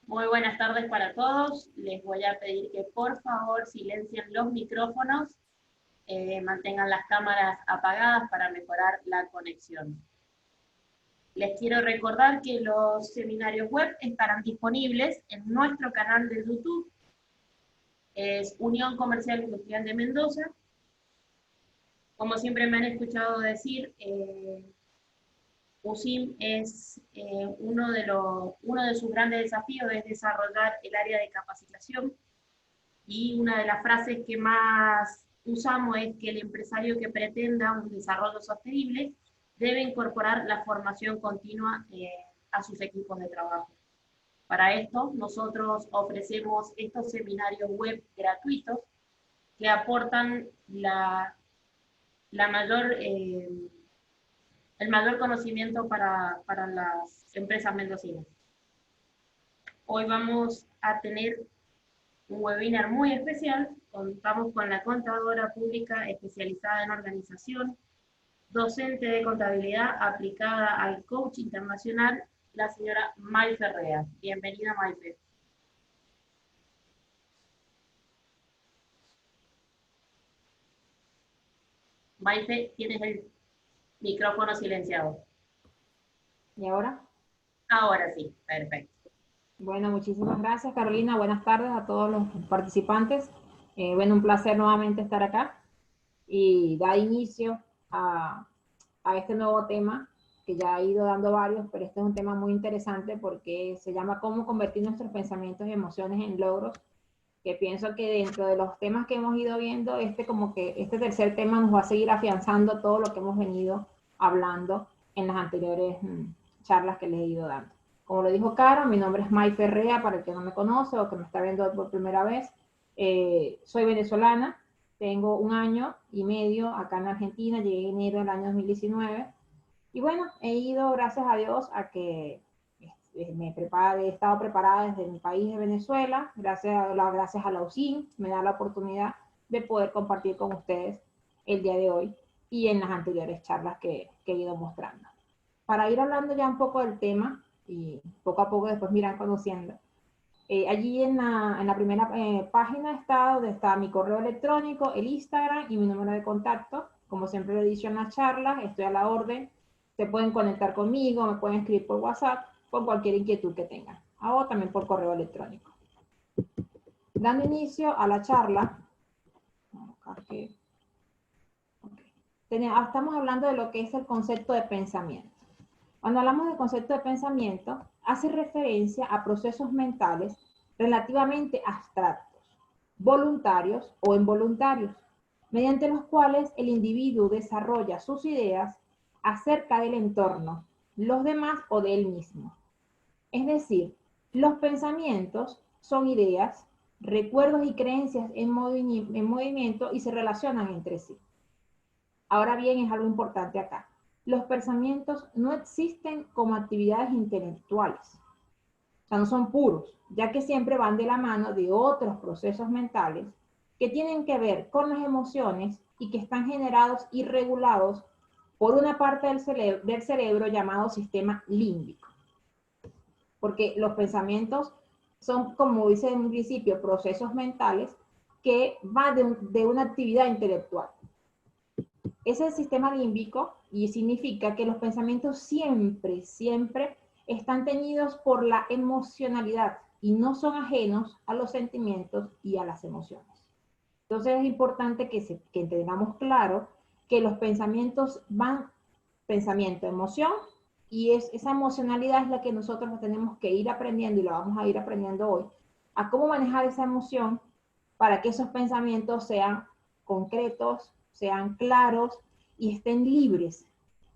Muy buenas tardes para todos. Les voy a pedir que por favor silencien los micrófonos, mantengan las cámaras apagadas para mejorar la conexión. Les quiero recordar que los seminarios web estarán disponibles en nuestro canal de YouTube. Es Unión Comercial Industrial de Mendoza. Como siempre me han escuchado decir, USIM es uno de sus grandes desafíos es desarrollar el área de capacitación, y una de las frases que más usamos es que el empresario que pretenda un desarrollo sostenible debe incorporar la formación continua a sus equipos de trabajo. Para esto, nosotros ofrecemos estos seminarios web gratuitos que aportan el mayor conocimiento para las empresas mendocinas. Hoy vamos a tener un webinar muy especial. Contamos con la contadora pública especializada en organización, docente de contabilidad aplicada al coach internacional, la señora Maife Rea. Bienvenida, Maife. Maife, tienes el micrófono silenciado. ¿Y ahora? Ahora sí, perfecto. Bueno, muchísimas gracias, Carolina. Buenas tardes a todos los participantes. Bueno, un placer nuevamente estar acá y dar inicio a este nuevo tema, que ya he ido dando varios, pero este es un tema muy interesante porque se llama cómo convertir nuestros pensamientos y emociones en logros, que pienso que dentro de los temas que hemos ido viendo, este tercer tema nos va a seguir afianzando todo lo que hemos venido hablando en las anteriores charlas que les he ido dando. Como lo dijo Caro, mi nombre es Maife Rea, para el que no me conoce o que me está viendo por primera vez. Soy venezolana, tengo 1 año y medio acá en Argentina, llegué en enero del año 2019. Y bueno, he ido, gracias a Dios, a que he estado preparada desde mi país de Venezuela, gracias a la USIN, me da la oportunidad de poder compartir con ustedes el día de hoy y en las anteriores charlas que he ido mostrando. Para ir hablando ya un poco del tema y poco a poco después me irán conociendo. Allí en la primera página está donde está mi correo electrónico, el Instagram y mi número de contacto. Como siempre lo he dicho en las charlas, estoy a la orden. Se pueden conectar conmigo, me pueden escribir por WhatsApp, por cualquier inquietud que tengan. O también por correo electrónico. Dando inicio a la charla, estamos hablando de lo que es el concepto de pensamiento. Cuando hablamos de concepto de pensamiento, hace referencia a procesos mentales relativamente abstractos, voluntarios o involuntarios, mediante los cuales el individuo desarrolla sus ideas acerca del entorno, los demás o de él mismo. Es decir, los pensamientos son ideas, recuerdos y creencias en movimiento y se relacionan entre sí. Ahora bien, es algo importante acá. Los pensamientos no existen como actividades intelectuales, o sea, no son puros, ya que siempre van de la mano de otros procesos mentales que tienen que ver con las emociones y que están generados y regulados por una parte del cerebro llamado sistema límbico. Porque los pensamientos son, como dice en un principio, procesos mentales que van de una actividad intelectual. Ese es el sistema límbico y significa que los pensamientos siempre están teñidos por la emocionalidad y no son ajenos a los sentimientos y a las emociones. Entonces es importante que tengamos claro que los pensamientos van pensamiento, emoción, y esa emocionalidad es la que nosotros tenemos que ir aprendiendo, y lo vamos a ir aprendiendo hoy, a cómo manejar esa emoción para que esos pensamientos sean concretos, sean claros y estén libres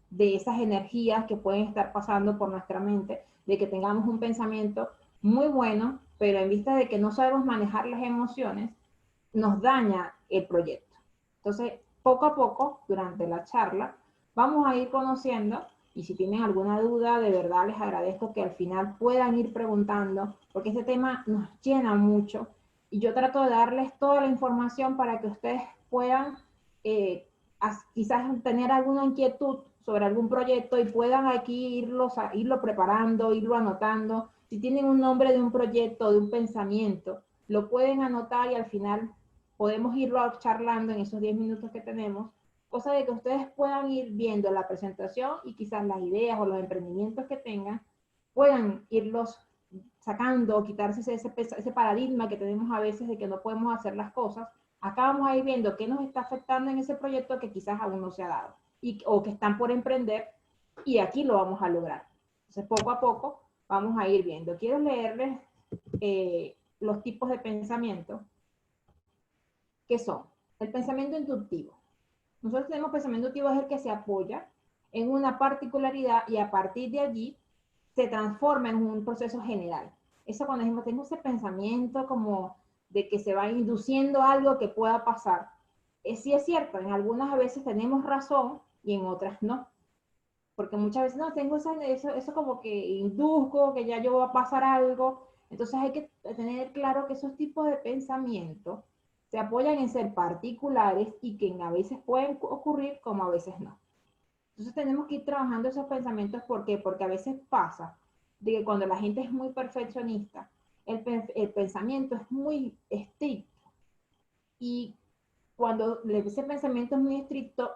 de esas energías que pueden estar pasando por nuestra mente, de que tengamos un pensamiento muy bueno, pero en vista de que no sabemos manejar las emociones, nos daña el proyecto. Entonces, poco a poco, durante la charla, vamos a ir conociendo, y si tienen alguna duda, de verdad les agradezco que al final puedan ir preguntando, porque este tema nos llena mucho, y yo trato de darles toda la información para que ustedes puedan quizás tener alguna inquietud sobre algún proyecto y puedan aquí irlo preparando, irlo anotando, Si tienen un nombre de un proyecto, de un pensamiento, lo pueden anotar y al final podemos irlo charlando en esos 10 minutos que tenemos, cosa de que ustedes puedan ir viendo la presentación y quizás las ideas o los emprendimientos que tengan, puedan irlos sacando o quitarse ese paradigma que tenemos a veces de que no podemos hacer las cosas. Acá vamos a ir viendo qué nos está afectando en ese proyecto que quizás aún no se ha dado o que están por emprender, y aquí lo vamos a lograr. Entonces, poco a poco vamos a ir viendo. Quiero leerles los tipos de pensamiento que son el pensamiento inductivo. Nosotros tenemos pensamiento inductivo, es el que se apoya en una particularidad y a partir de allí se transforma en un proceso general. Eso cuando decimos, tengo ese pensamiento como de que se va induciendo algo que pueda pasar. Sí es cierto, en algunas veces tenemos razón y en otras no. Porque muchas veces no, tengo eso como que induzco, que ya yo va a pasar algo. Entonces hay que tener claro que esos tipos de pensamientos se apoyan en ser particulares y que a veces pueden ocurrir como a veces no. Entonces tenemos que ir trabajando esos pensamientos. ¿Por qué? Porque a veces pasa de que cuando la gente es muy perfeccionista, el pensamiento es muy estricto. Y cuando ese pensamiento es muy estricto,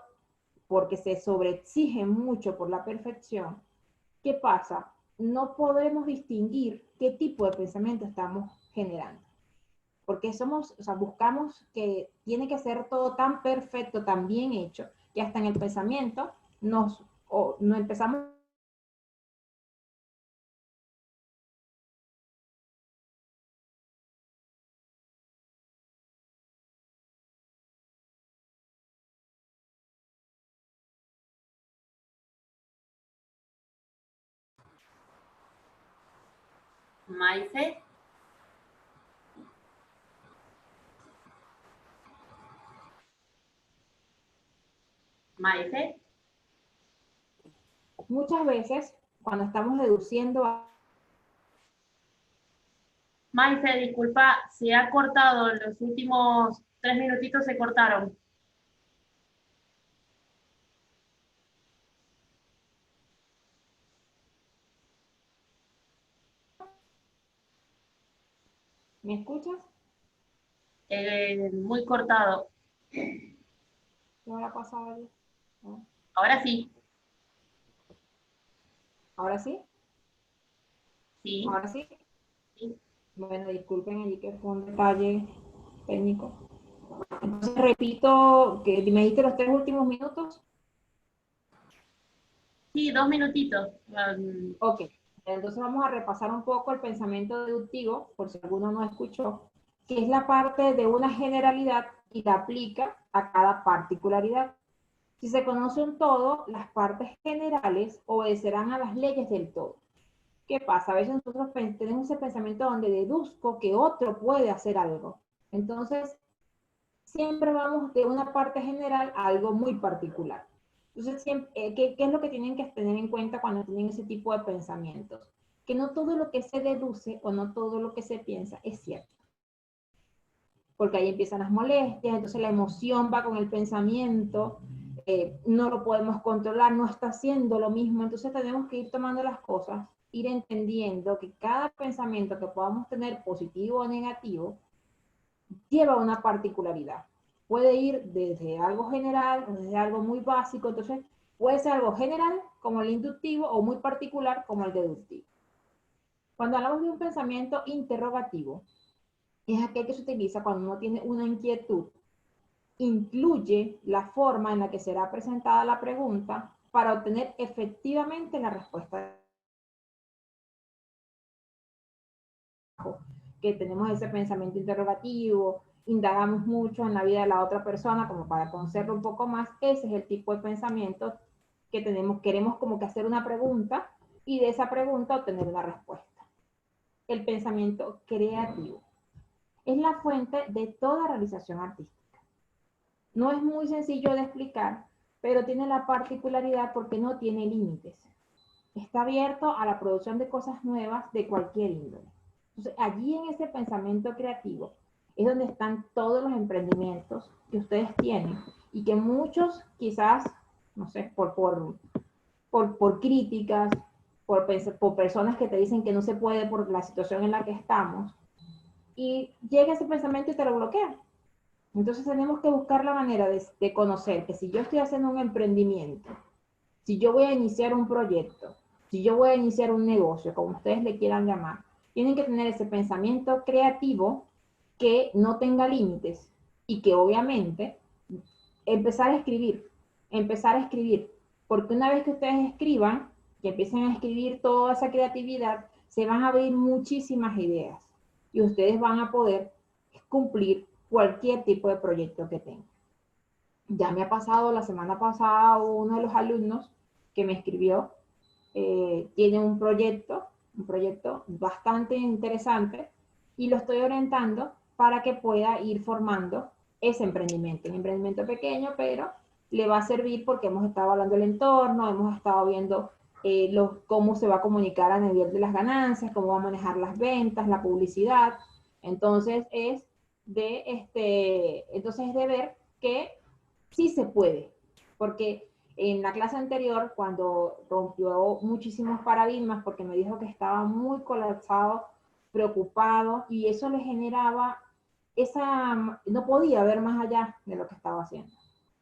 porque se sobreexige mucho por la perfección, ¿qué pasa? No podemos distinguir qué tipo de pensamiento estamos generando. Porque buscamos que tiene que ser todo tan perfecto, tan bien hecho, que hasta en el pensamiento nos empezamos. Maife. Maife. Muchas veces, cuando estamos deduciendo Maife, disculpa, se ha cortado, los últimos 3 minutitos se cortaron. ¿Me escuchas? Muy cortado. ¿Qué habrá pasado allí? ¿No? Ahora sí. ¿Ahora sí? Sí. ¿Ahora sí? Sí. Bueno, disculpen allí que fue un detalle técnico. Entonces, repito, que me diste los 3 últimos minutos. Sí, 2 minutitos. Ok, entonces vamos a repasar un poco el pensamiento deductivo, por si alguno no escuchó, que es la parte de una generalidad y la aplica a cada particularidad. Si se conoce un todo, las partes generales obedecerán a las leyes del todo. ¿Qué pasa? A veces nosotros tenemos ese pensamiento donde deduzco que otro puede hacer algo. Entonces, siempre vamos de una parte general a algo muy particular. Entonces, ¿qué es lo que tienen que tener en cuenta cuando tienen ese tipo de pensamientos? Que no todo lo que se deduce o no todo lo que se piensa es cierto. Porque ahí empiezan las molestias, entonces la emoción va con el pensamiento, no lo podemos controlar, no está haciendo lo mismo, entonces tenemos que ir tomando las cosas, ir entendiendo que cada pensamiento que podamos tener, positivo o negativo, lleva una particularidad. Puede ir desde algo general o desde algo muy básico, entonces puede ser algo general como el inductivo o muy particular como el deductivo. Cuando hablamos de un pensamiento interrogativo, es aquel que se utiliza cuando uno tiene una inquietud, incluye la forma en la que será presentada la pregunta para obtener efectivamente la respuesta. Que tenemos ese pensamiento interrogativo, indagamos mucho en la vida de la otra persona como para conocerlo un poco más. Ese es el tipo de pensamiento que tenemos, queremos como que hacer una pregunta y de esa pregunta obtener una respuesta. El pensamiento creativo es la fuente de toda realización artística. No es muy sencillo de explicar, pero tiene la particularidad porque no tiene límites. Está abierto a la producción de cosas nuevas de cualquier índole. Entonces, allí en ese pensamiento creativo es donde están todos los emprendimientos que ustedes tienen y que muchos quizás, no sé, por críticas, por personas que te dicen que no se puede por la situación en la que estamos, y llega ese pensamiento y te lo bloquea. Entonces tenemos que buscar la manera de conocer que si yo estoy haciendo un emprendimiento, si yo voy a iniciar un proyecto, si yo voy a iniciar un negocio, como ustedes le quieran llamar, tienen que tener ese pensamiento creativo que no tenga límites y que obviamente empezar a escribir, porque una vez que ustedes escriban, que empiecen a escribir toda esa creatividad, se van a abrir muchísimas ideas y ustedes van a poder cumplir cualquier tipo de proyecto que tengan. Ya me ha pasado la semana pasada uno de los alumnos que me escribió, tiene un proyecto bastante interesante y lo estoy orientando para que pueda ir formando ese emprendimiento, un emprendimiento pequeño, pero le va a servir porque hemos estado hablando del entorno, hemos estado viendo cómo se va a comunicar a nivel de las ganancias, cómo va a manejar las ventas, la publicidad. Entonces es de ver que sí se puede, porque en la clase anterior, cuando rompió muchísimos paradigmas, porque me dijo que estaba muy colapsado, preocupado, y eso le generaba no podía ver más allá de lo que estaba haciendo.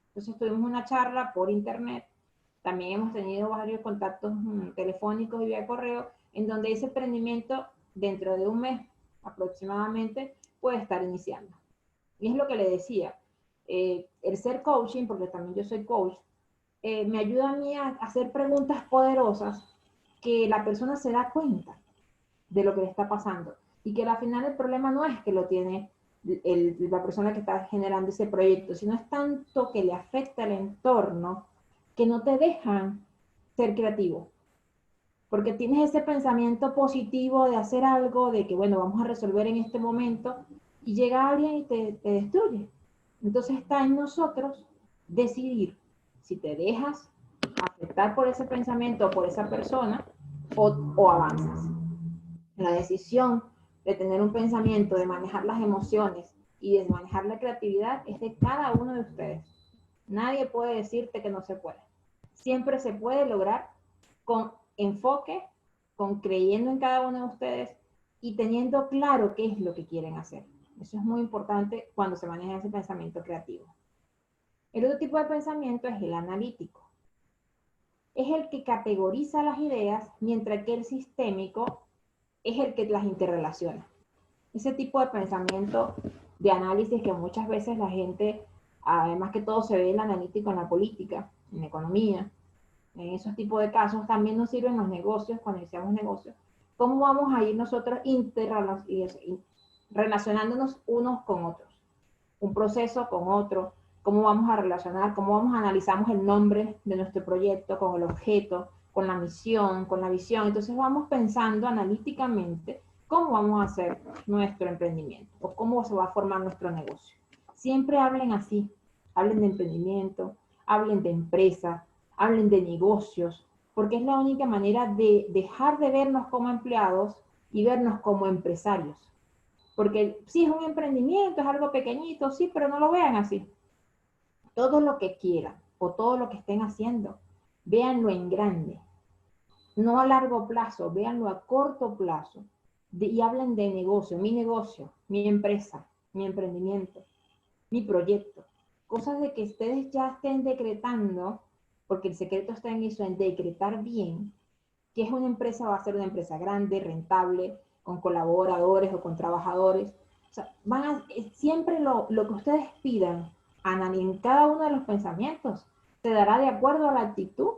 Entonces tuvimos una charla por internet, también hemos tenido varios contactos telefónicos y vía correo, en donde ese emprendimiento dentro de un mes aproximadamente puede estar iniciando. Y es lo que le decía, el ser coaching, porque también yo soy coach, me ayuda a mí a hacer preguntas poderosas que la persona se da cuenta de lo que le está pasando y que al final el problema no es que lo tiene la persona que está generando ese proyecto, sino es tanto que le afecta el entorno que no te dejan ser creativo. Porque tienes ese pensamiento positivo de hacer algo, de que, bueno, vamos a resolver en este momento, y llega alguien y te destruye. Entonces está en nosotros decidir si te dejas afectar por ese pensamiento o por esa persona o avanzas. La decisión de tener un pensamiento, de manejar las emociones y de manejar la creatividad es de cada uno de ustedes. Nadie puede decirte que no se puede. Siempre se puede lograr con enfoque, con creyendo en cada uno de ustedes y teniendo claro qué es lo que quieren hacer. Eso es muy importante cuando se maneja ese pensamiento creativo. El otro tipo de pensamiento es el analítico. Es el que categoriza las ideas, mientras que el sistémico es el que las interrelaciona. Ese tipo de pensamiento de análisis que muchas veces la gente, además que todo se ve el analítico en la política, en la economía, en esos tipos de casos, también nos sirven los negocios, cuando iniciamos negocios. ¿Cómo vamos a ir nosotros relacionándonos unos con otros? Un proceso con otro, cómo vamos a relacionar, cómo vamos a analizamos el nombre de nuestro proyecto con el objeto, con la misión, con la visión. Entonces vamos pensando analíticamente cómo vamos a hacer nuestro emprendimiento o cómo se va a formar nuestro negocio. Siempre hablen así, hablen de emprendimiento, hablen de empresa, hablen de negocios, porque es la única manera de dejar de vernos como empleados y vernos como empresarios. Porque sí es un emprendimiento, es algo pequeñito, sí, pero no lo vean así. Todo lo que quieran o todo lo que estén haciendo, véanlo en grande. No a largo plazo, véanlo a corto plazo. Y hablen de negocio, mi empresa, mi emprendimiento, mi proyecto. Cosas de que ustedes ya estén decretando, porque el secreto está en eso, en decretar bien, que es una empresa, va a ser una empresa grande, rentable, con colaboradores o con trabajadores. O sea, siempre lo que ustedes pidan en cada uno de los pensamientos se dará de acuerdo a la actitud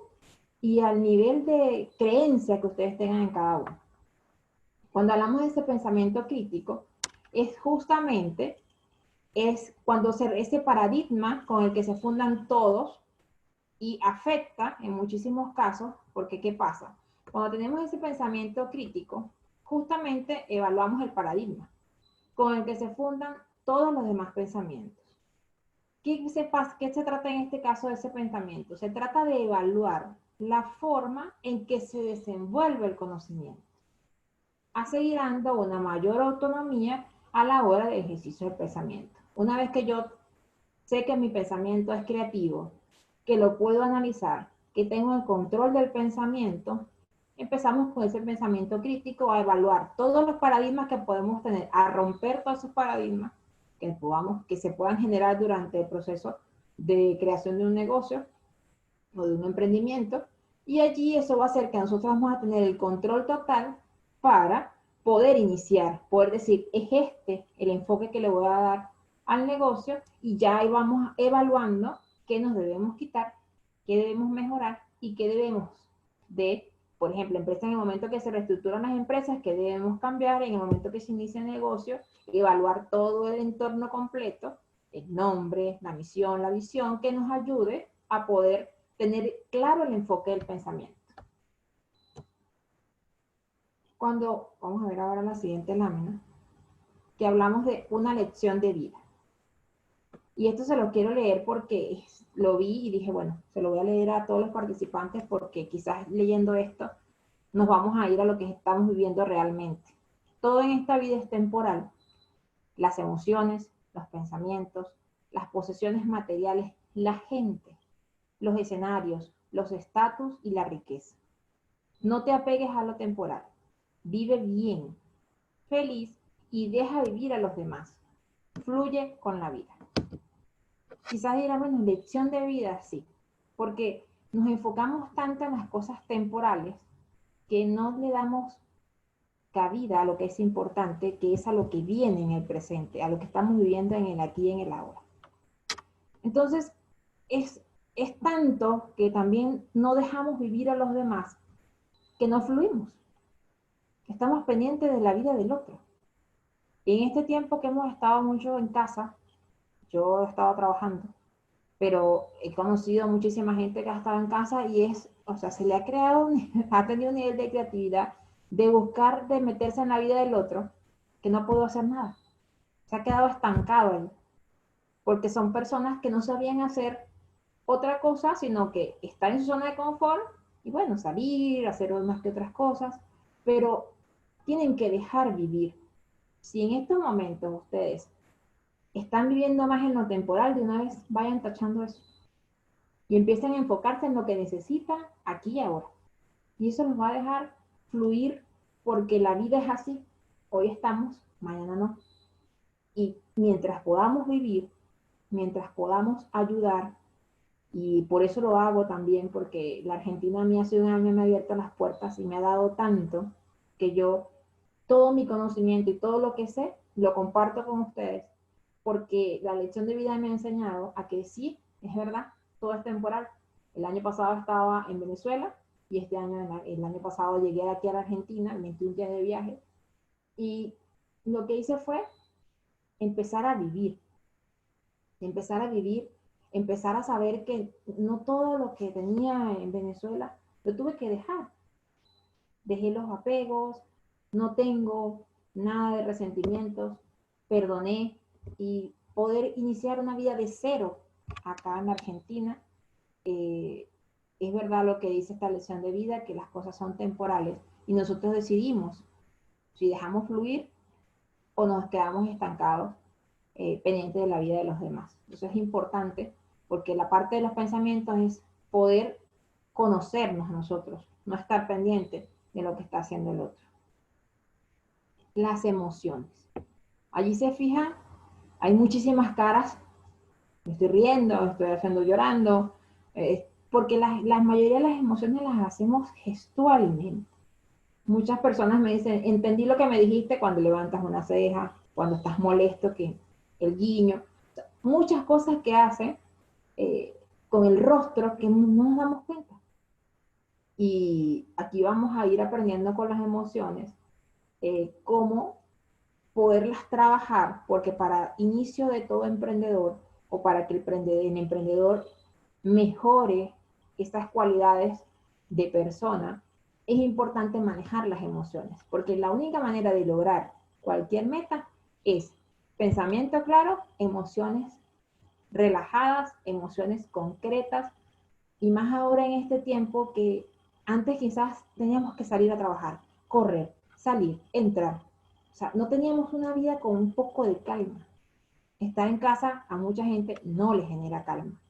y al nivel de creencia que ustedes tengan en cada uno. Cuando hablamos de ese pensamiento crítico, es justamente cuando ese paradigma con el que se fundan todos y afecta en muchísimos casos, porque ¿qué pasa? Cuando tenemos ese pensamiento crítico, justamente evaluamos el paradigma con el que se fundan todos los demás pensamientos. ¿Qué se trata en este caso de ese pensamiento? Se trata de evaluar la forma en que se desenvuelve el conocimiento, asegurando una mayor autonomía a la hora del ejercicio del pensamiento. Una vez que yo sé que mi pensamiento es creativo, que lo puedo analizar, que tengo el control del pensamiento, empezamos con ese pensamiento crítico a evaluar todos los paradigmas que podemos tener, a romper todos esos paradigmas que se puedan generar durante el proceso de creación de un negocio o de un emprendimiento, y allí eso va a hacer que nosotros vamos a tener el control total para poder iniciar, poder decir, es este el enfoque que le voy a dar al negocio, y ya ahí vamos evaluando qué nos debemos quitar, qué debemos mejorar y qué debemos de, por ejemplo, empresas en el momento que se reestructuran las empresas, qué debemos cambiar, en el momento que se inicia el negocio, evaluar todo el entorno completo, el nombre, la misión, la visión, que nos ayude a poder tener claro el enfoque del pensamiento. Cuando, vamos a ver ahora la siguiente lámina, que hablamos de una lección de vida. Y esto se lo quiero leer porque lo vi y dije, bueno, se lo voy a leer a todos los participantes porque quizás leyendo esto nos vamos a ir a lo que estamos viviendo realmente. Todo en esta vida es temporal. Las emociones, los pensamientos, las posesiones materiales, la gente, los escenarios, los estatus y la riqueza. No te apegues a lo temporal. Vive bien, feliz y deja vivir a los demás. Fluye con la vida. Quizás dirán, bueno, lección de vida, sí, porque nos enfocamos tanto en las cosas temporales que no le damos cabida a lo que es importante, que es a lo que viene en el presente, a lo que estamos viviendo en el aquí y en el ahora. Entonces, es tanto que también no dejamos vivir a los demás que no fluimos. Estamos pendientes de la vida del otro. Y en este tiempo que hemos estado mucho en casa, yo he estado trabajando, pero he conocido muchísima gente que ha estado en casa y o sea, se le ha creado, ha tenido un nivel de creatividad, de buscar, de meterse en la vida del otro, que no puedo hacer nada. Se ha quedado estancado ahí, porque son personas que no sabían hacer otra cosa, sino que están en su zona de confort y bueno, salir, hacer unas que otras cosas, pero tienen que dejar vivir. Si en estos momentos ustedes están viviendo más en lo temporal, de una vez vayan tachando eso y empiecen a enfocarse en lo que necesitan aquí y ahora. Y eso nos va a dejar fluir porque la vida es así. Hoy estamos, mañana no. Y mientras podamos vivir, mientras podamos ayudar, y por eso lo hago también, porque la Argentina a mí hace un año me ha abierto las puertas y me ha dado tanto que yo todo mi conocimiento y todo lo que sé lo comparto con ustedes, porque la lección de vida me ha enseñado a que sí, es verdad, todo es temporal. El año pasado estaba en Venezuela y este año, el año pasado llegué aquí a la Argentina, 21 días de viaje, y lo que hice fue empezar a vivir, empezar a vivir, empezar a saber que no todo lo que tenía en Venezuela lo tuve que dejar. Dejé los apegos, no tengo nada de resentimientos, perdoné y poder iniciar una vida de cero acá en Argentina. Es verdad lo que dice esta lección de vida, que las cosas son temporales y nosotros decidimos si dejamos fluir o nos quedamos estancados pendientes de la vida de los demás. Eso es importante porque la parte de los pensamientos es poder conocernos nosotros, no estar pendiente de lo que está haciendo el otro. Las emociones. Allí se fija, hay muchísimas caras, me estoy riendo, estoy haciendo llorando, porque la mayoría de las emociones las hacemos gestualmente. Muchas personas me dicen, entendí lo que me dijiste cuando levantas una ceja, cuando estás molesto, que el guiño, muchas cosas que hacen con el rostro que no nos damos cuenta. Y aquí vamos a ir aprendiendo con las emociones cómo poderlas trabajar, porque para inicio de todo emprendedor o para que el emprendedor mejore estas cualidades de persona, es importante manejar las emociones, porque la única manera de lograr cualquier meta es pensamiento claro, emociones relajadas, emociones concretas, y más ahora en este tiempo que antes quizás teníamos que salir a trabajar, correr, salir, entrar. O sea, no teníamos una vida con un poco de calma. Estar en casa a mucha gente no le genera calma,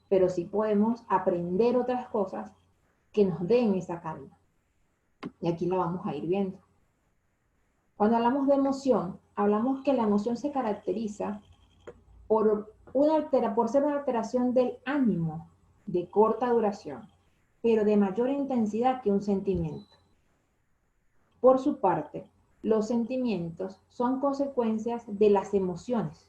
pero sí podemos aprender otras cosas que nos den esa calma. Y aquí lo vamos a ir viendo. Cuando hablamos de emoción, hablamos que la emoción se caracteriza por ser una alteración del ánimo de corta duración, pero de mayor intensidad que un sentimiento. Por su parte, los sentimientos son consecuencias de las emociones.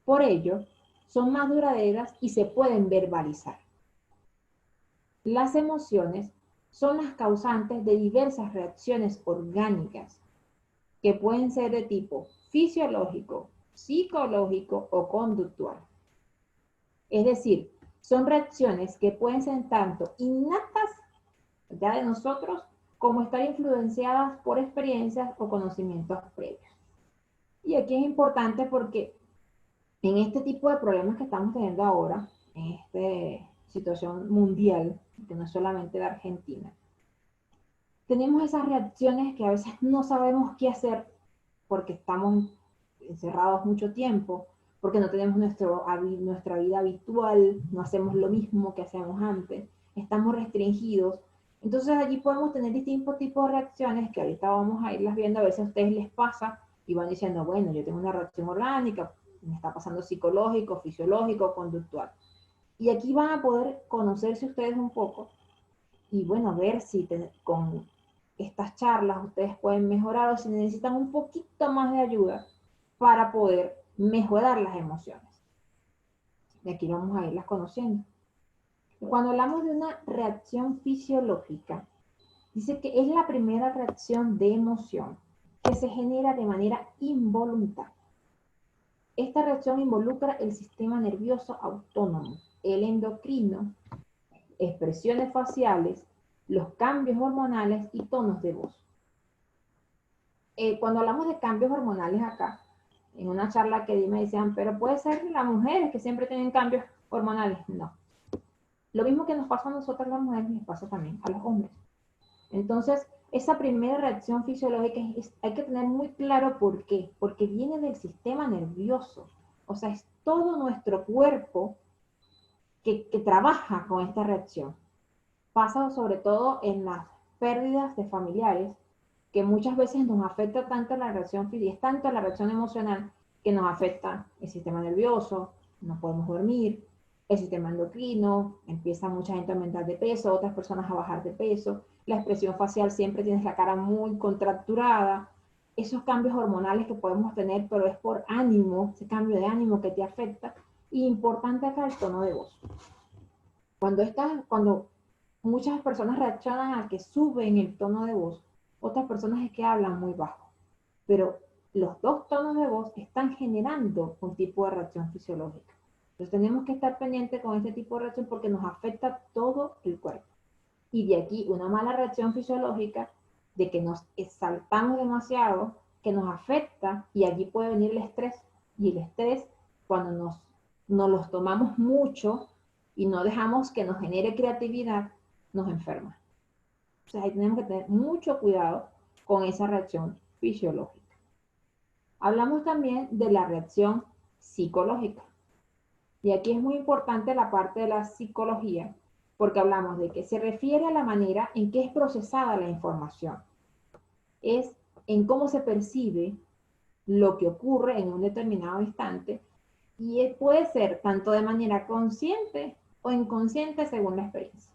Por ello, son más duraderas y se pueden verbalizar. Las emociones son las causantes de diversas reacciones orgánicas que pueden ser de tipo fisiológico, psicológico o conductual. Es decir, son reacciones que pueden ser tanto innatas ya de nosotros como estar influenciadas por experiencias o conocimientos previos. Y aquí es importante porque en este tipo de problemas que estamos teniendo ahora, en esta situación mundial, que no es solamente de Argentina, tenemos esas reacciones que a veces no sabemos qué hacer porque estamos encerrados mucho tiempo, porque no tenemos nuestra vida habitual, no hacemos lo mismo que hacíamos antes, estamos restringidos. Entonces allí podemos tener distintos tipos de reacciones que ahorita vamos a irlas viendo, a ver si a ustedes les pasa y van diciendo, bueno, yo tengo una reacción orgánica, me está pasando psicológico, fisiológico, conductual. Y aquí van a poder conocerse ustedes un poco y bueno, ver si con estas charlas ustedes pueden mejorar o si necesitan un poquito más de ayuda para poder mejorar las emociones. Y aquí vamos a irlas conociendo. Cuando hablamos de una reacción fisiológica, dice que es la primera reacción de emoción que se genera de manera involuntaria. Esta reacción involucra el sistema nervioso autónomo, el endocrino, expresiones faciales, los cambios hormonales y tonos de voz. Cuando hablamos de cambios hormonales acá, en una charla que di me decían, pero puede ser las mujeres que siempre tienen cambios hormonales. No. Lo mismo que nos pasa a nosotras las mujeres, les pasa también a los hombres. Entonces, esa primera reacción fisiológica hay que tener muy claro por qué. Porque viene del sistema nervioso. O sea, es todo nuestro cuerpo que trabaja con esta reacción. Pasa sobre todo en las pérdidas de familiares, que muchas veces nos afecta tanto la reacción física, es tanto la reacción emocional que nos afecta el sistema nervioso, no podemos dormir, el sistema endocrino, empieza mucha gente a aumentar de peso, otras personas a bajar de peso, la expresión facial siempre tienes la cara muy contracturada, esos cambios hormonales que podemos tener, pero es por ánimo, ese cambio de ánimo que te afecta, y importante acá el tono de voz. Cuando muchas personas reaccionan a que suben el tono de voz, otras personas es que hablan muy bajo, pero los dos tonos de voz están generando un tipo de reacción fisiológica. Entonces tenemos que estar pendientes con este tipo de reacción porque nos afecta todo el cuerpo. Y de aquí una mala reacción fisiológica de que nos exaltamos demasiado, que nos afecta, y allí puede venir el estrés. Y el estrés, cuando nos los tomamos mucho y no dejamos que nos genere creatividad, nos enferma. O sea, ahí tenemos que tener mucho cuidado con esa reacción fisiológica. Hablamos también de la reacción psicológica. Y aquí es muy importante la parte de la psicología, porque hablamos de que se refiere a la manera en que es procesada la información. Es en cómo se percibe lo que ocurre en un determinado instante y puede ser tanto de manera consciente o inconsciente según la experiencia.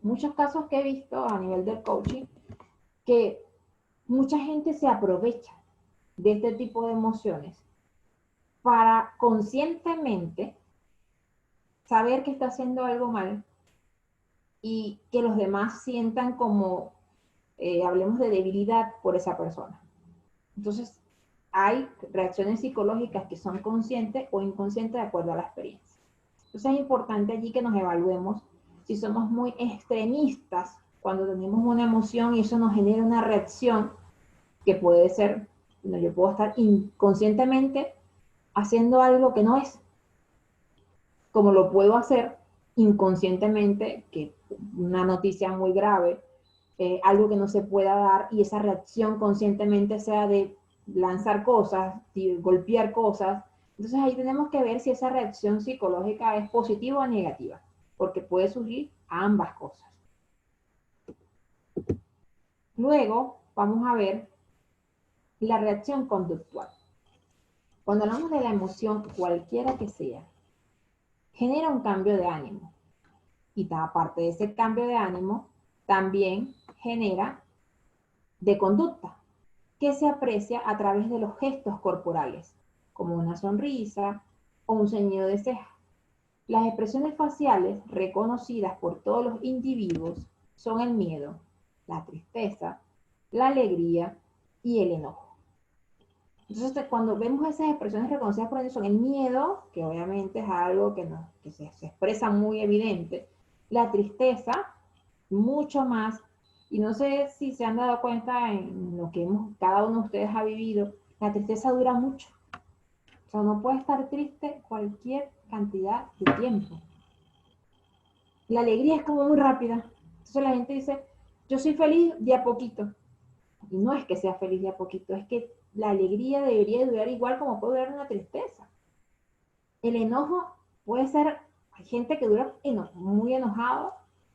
Muchos casos que he visto a nivel del coaching, que mucha gente se aprovecha de este tipo de emociones para conscientemente saber que está haciendo algo mal y que los demás sientan como, hablemos de debilidad por esa persona. Entonces, hay reacciones psicológicas que son conscientes o inconscientes de acuerdo a la experiencia. Entonces, es importante allí que nos evaluemos si somos muy extremistas cuando tenemos una emoción y eso nos genera una reacción que puede ser, yo puedo estar inconscientemente haciendo algo que no es, como lo puedo hacer inconscientemente, que una noticia muy grave, algo que no se pueda dar, y esa reacción conscientemente sea de lanzar cosas, de golpear cosas. Entonces ahí tenemos que ver si esa reacción psicológica es positiva o negativa, porque puede surgir ambas cosas. Luego vamos a ver la reacción conductual. Cuando hablamos de la emoción, cualquiera que sea, genera un cambio de ánimo. Y aparte de ese cambio de ánimo, también genera de conducta, que se aprecia a través de los gestos corporales, como una sonrisa o un ceñido de ceja. Las expresiones faciales reconocidas por todos los individuos son el miedo, la tristeza, la alegría y el enojo. Entonces, cuando vemos esas expresiones reconocidas por ellos, son el miedo, que obviamente es algo que se expresa muy evidente, la tristeza, mucho más, y no sé si se han dado cuenta en lo que cada uno de ustedes ha vivido, la tristeza dura mucho. O sea, uno puede estar triste cualquier cantidad de tiempo. La alegría es como muy rápida. Entonces la gente dice, yo soy feliz de a poquito. Y no es que sea feliz de a poquito, es que la alegría debería durar igual como puede durar una tristeza. El enojo puede ser, hay gente que dura muy enojado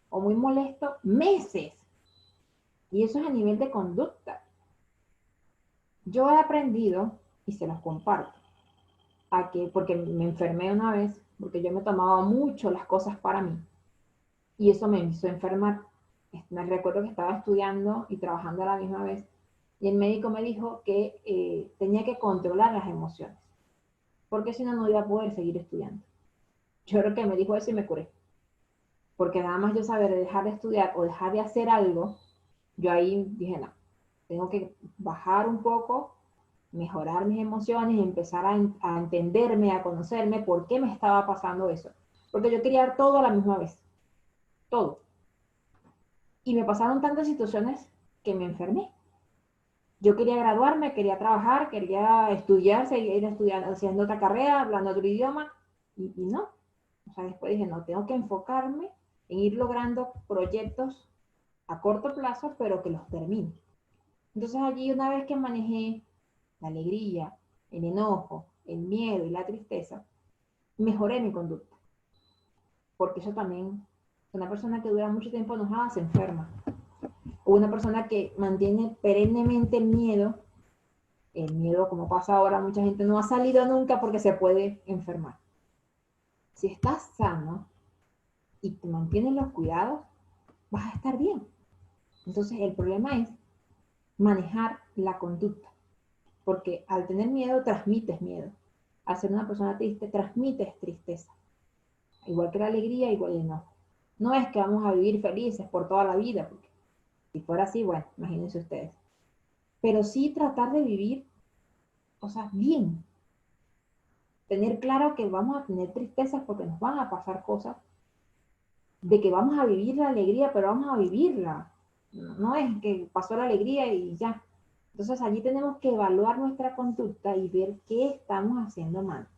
o muy molesto meses. Y eso es a nivel de conducta. Yo he aprendido, y se los comparto, porque me enfermé una vez, porque yo me tomaba mucho las cosas para mí. Y eso me hizo enfermar. Me recuerdo que estaba estudiando y trabajando a la misma vez. Y el médico me dijo que tenía que controlar las emociones, porque si no, no iba a poder seguir estudiando. Yo creo que me dijo eso y me curé. Porque nada más yo saber dejar de estudiar o dejar de hacer algo, yo ahí dije, no, tengo que bajar un poco, mejorar mis emociones y empezar a entenderme, a conocerme por qué me estaba pasando eso. Porque yo quería todo a la misma vez, todo. Y me pasaron tantas situaciones que me enfermé. Yo quería graduarme, quería trabajar, quería estudiar, seguir estudiando, haciendo otra carrera, hablando otro idioma, y no. O sea, después dije, no, tengo que enfocarme en ir logrando proyectos a corto plazo, pero que los termine. Entonces allí, una vez que manejé la alegría, el enojo, el miedo y la tristeza, mejoré mi conducta. Porque eso también, una persona que dura mucho tiempo enojada se enferma. O una persona que mantiene perennemente el miedo, como pasa ahora, mucha gente no ha salido nunca porque se puede enfermar. Si estás sano y te mantienes los cuidados, vas a estar bien. Entonces el problema es manejar la conducta, porque al tener miedo transmites miedo. Al ser una persona triste transmites tristeza. Igual que la alegría, igual el enojo. No es que vamos a vivir felices por toda la vida, porque si fuera así, bueno, imagínense ustedes. Pero sí tratar de vivir cosas bien. Tener claro que vamos a tener tristezas porque nos van a pasar cosas, de que vamos a vivir la alegría, pero vamos a vivirla. No es que pasó la alegría y ya. Entonces allí tenemos que evaluar nuestra conducta y ver qué estamos haciendo mal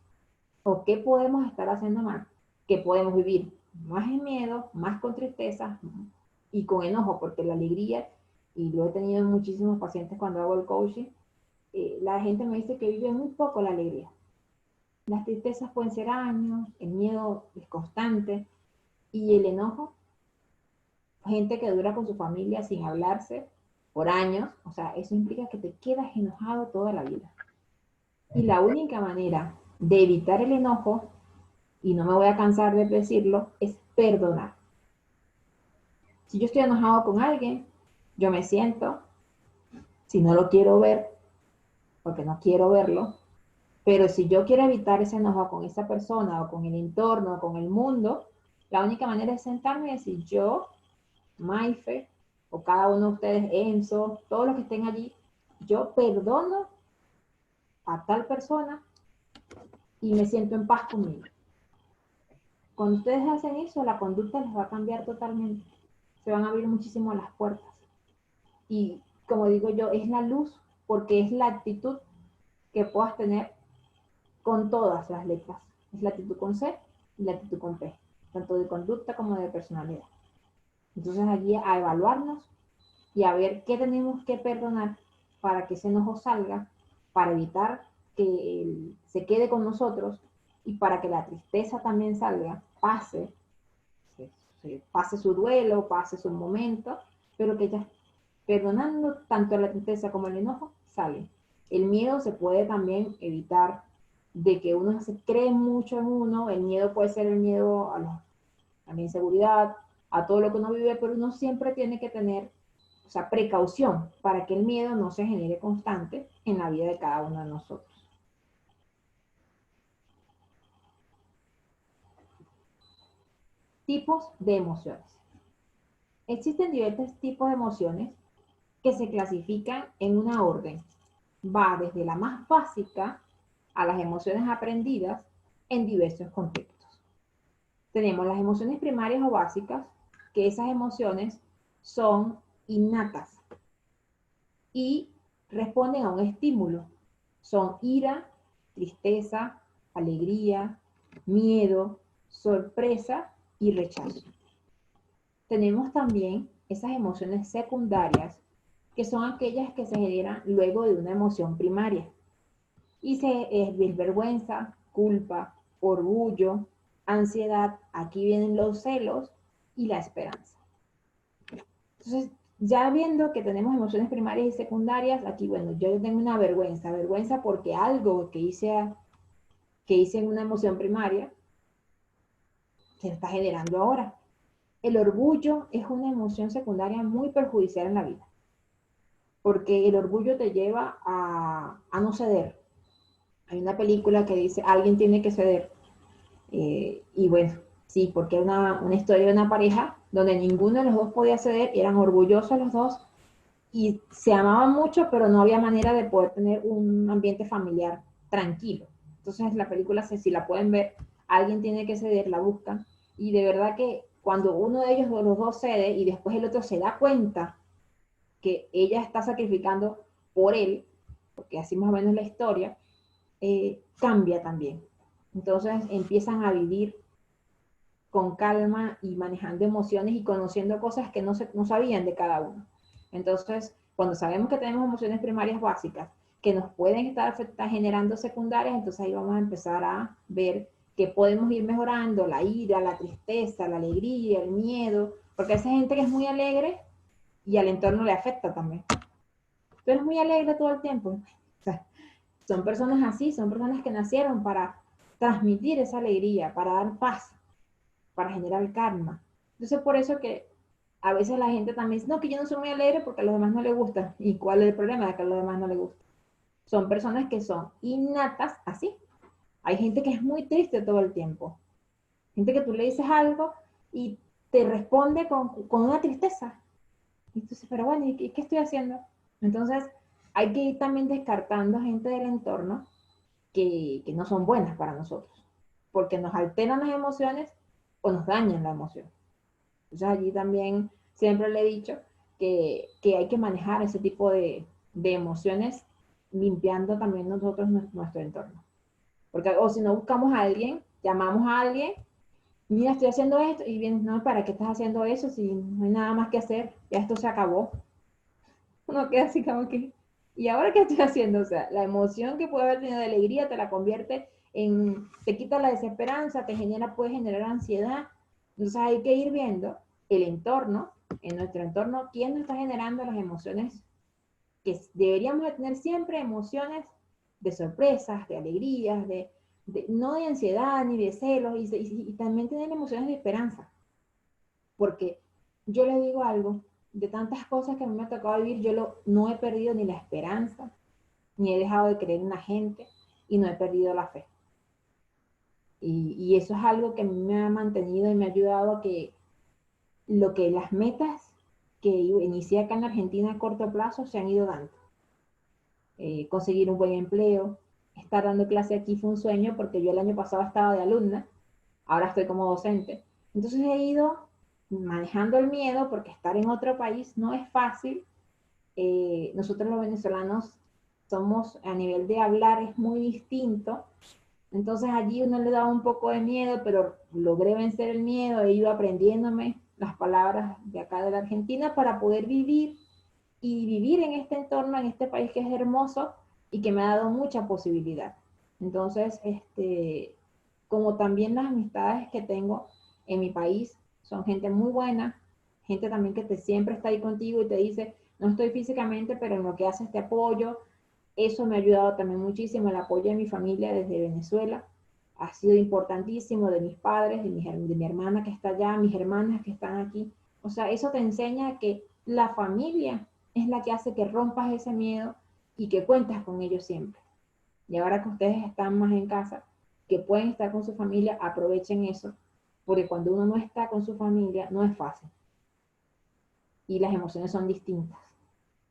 o qué podemos estar haciendo mal, que podemos vivir más en miedo, más con tristeza y con enojo, porque la alegría, y lo he tenido en muchísimos pacientes cuando hago el coaching, la gente me dice que vive muy poco la alegría. Las tristezas pueden ser años, el miedo es constante y el enojo, gente que dura con su familia sin hablarse por años, o sea, eso implica que te quedas enojado toda la vida. Y la única manera de evitar el enojo, y no me voy a cansar de decirlo, es perdonar. Si yo estoy enojado con alguien, yo me siento, si no lo quiero ver, porque no quiero verlo, pero si yo quiero evitar ese enojo con esa persona o con el entorno o con el mundo, la única manera es sentarme y decir, yo, Maife, o cada uno de ustedes, Enzo, todos los que estén allí, yo perdono a tal persona y me siento en paz conmigo. Cuando ustedes hacen eso, la conducta les va a cambiar totalmente. Se van a abrir muchísimo las puertas. Y como digo yo, es la luz porque es la actitud que puedas tener con todas las letras. Es la actitud con C y la actitud con P, tanto de conducta como de personalidad. Entonces allí a evaluarnos y a ver qué tenemos que perdonar para que ese enojo salga, para evitar que se quede con nosotros y para que la tristeza también salga, pase su duelo, pase su momento, pero que ya perdonando tanto la tristeza como el enojo, sale. El miedo se puede también evitar de que uno se cree mucho en uno. El miedo puede ser el miedo a la inseguridad, a todo lo que uno vive, pero uno siempre tiene que tener, o sea, precaución para que el miedo no se genere constante en la vida de cada uno de nosotros. Tipos de emociones. Existen diversos tipos de emociones que se clasifican en una orden. Va desde la más básica a las emociones aprendidas en diversos contextos. Tenemos las emociones primarias o básicas, que esas emociones son innatas y responden a un estímulo. Son ira, tristeza, alegría, miedo, sorpresa y rechazo. Tenemos también esas emociones secundarias, que son aquellas que se generan luego de una emoción primaria. Y es vergüenza, culpa, orgullo, ansiedad, aquí vienen los celos y la esperanza. Entonces, ya viendo que tenemos emociones primarias y secundarias, aquí, bueno, yo tengo una vergüenza porque algo que hice en una emoción primaria se está generando ahora. El orgullo es una emoción secundaria muy perjudicial en la vida, porque el orgullo te lleva a no ceder. Hay una película que dice, alguien tiene que ceder. Y bueno, sí, porque era una historia de una pareja donde ninguno de los dos podía ceder, eran orgullosos los dos y se amaban mucho, pero no había manera de poder tener un ambiente familiar tranquilo. Entonces la película, si la pueden ver, alguien tiene que ceder, la buscan, y de verdad que cuando uno de ellos, los dos cede y después el otro se da cuenta que ella está sacrificando por él, porque así más o menos es la historia, cambia también. Entonces empiezan a vivir con calma y manejando emociones y conociendo cosas que no sabían de cada uno. Entonces, cuando sabemos que tenemos emociones primarias básicas que nos pueden estar generando secundarias, entonces ahí vamos a empezar a ver que podemos ir mejorando la ira, la tristeza, la alegría, el miedo, porque hay gente que es muy alegre y al entorno le afecta también. Tú eres muy alegre todo el tiempo. O sea, son personas así, son personas que nacieron para transmitir esa alegría, para dar paz, para generar karma. Entonces, por eso que a veces la gente también dice, no, que yo no soy muy alegre porque a los demás no les gusta. ¿Y cuál es el problema de que a los demás no les gusta? Son personas que son innatas así. Hay gente que es muy triste todo el tiempo. Gente que tú le dices algo y te responde con una tristeza. Y tú dices, pero bueno, ¿y qué estoy haciendo? Entonces, hay que ir también descartando gente del entorno que no son buenas para nosotros, porque nos alteran las emociones o nos dañan la emoción. Entonces allí también siempre le he dicho que hay que manejar ese tipo de emociones limpiando también nosotros nuestro entorno. Porque o si no buscamos a alguien, llamamos a alguien, mira, estoy haciendo esto, y bien, no, ¿para qué estás haciendo eso? Si no hay nada más que hacer, ya esto se acabó. Uno queda así como que, ¿y ahora qué estoy haciendo? O sea, la emoción que puede haber tenido de alegría te la convierte en, te quita la desesperanza, puede generar ansiedad. Entonces hay que ir viendo el entorno, en nuestro entorno, quién nos está generando las emociones, que deberíamos de tener siempre emociones de sorpresas, de alegrías, no de ansiedad ni de celos, y también tener emociones de esperanza. Porque yo le digo algo, de tantas cosas que a mí me ha tocado vivir, no he perdido ni la esperanza, ni he dejado de creer en la gente, y no he perdido la fe. Y eso es algo que a mí me ha mantenido y me ha ayudado a que las metas que inicié acá en Argentina a corto plazo se han ido dando. Conseguir un buen empleo, estar dando clase aquí fue un sueño porque yo el año pasado estaba de alumna, ahora estoy como docente. Entonces he ido manejando el miedo porque estar en otro país no es fácil. Nosotros los venezolanos somos, a nivel de hablar, es muy distinto. Entonces allí uno le daba un poco de miedo, pero logré vencer el miedo, he ido aprendiéndome las palabras de acá de la Argentina para poder vivir y vivir en este entorno, en este país que es hermoso y que me ha dado mucha posibilidad. Entonces, como también las amistades que tengo en mi país son gente muy buena, gente también que siempre está ahí contigo y te dice, No estoy físicamente, pero en lo que hace este apoyo, eso me ha ayudado también muchísimo. El apoyo de mi familia desde Venezuela ha sido importantísimo, de mis padres, de mi hermana que está allá, mis hermanas que están aquí. O sea, eso te enseña que la familia es la que hace que rompas ese miedo y que cuentas con ellos siempre. Y ahora que ustedes están más en casa, que pueden estar con su familia, aprovechen eso, porque cuando uno no está con su familia, no es fácil. Y las emociones son distintas,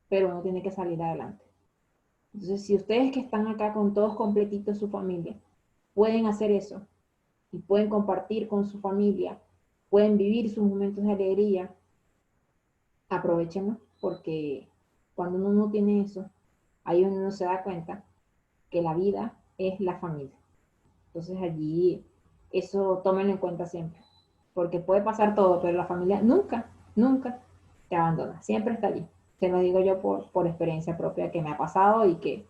pero uno tiene que salir adelante. Entonces, si ustedes que están acá con todos completitos su familia, pueden hacer eso y pueden compartir con su familia, pueden vivir sus momentos de alegría, aprovechenlo, porque cuando uno no tiene eso, ahí uno se da cuenta que la vida es la familia. Entonces allí eso tómenlo en cuenta siempre, porque puede pasar todo, pero la familia nunca, nunca te abandona, siempre está allí. Te lo digo yo por experiencia propia que me ha pasado y que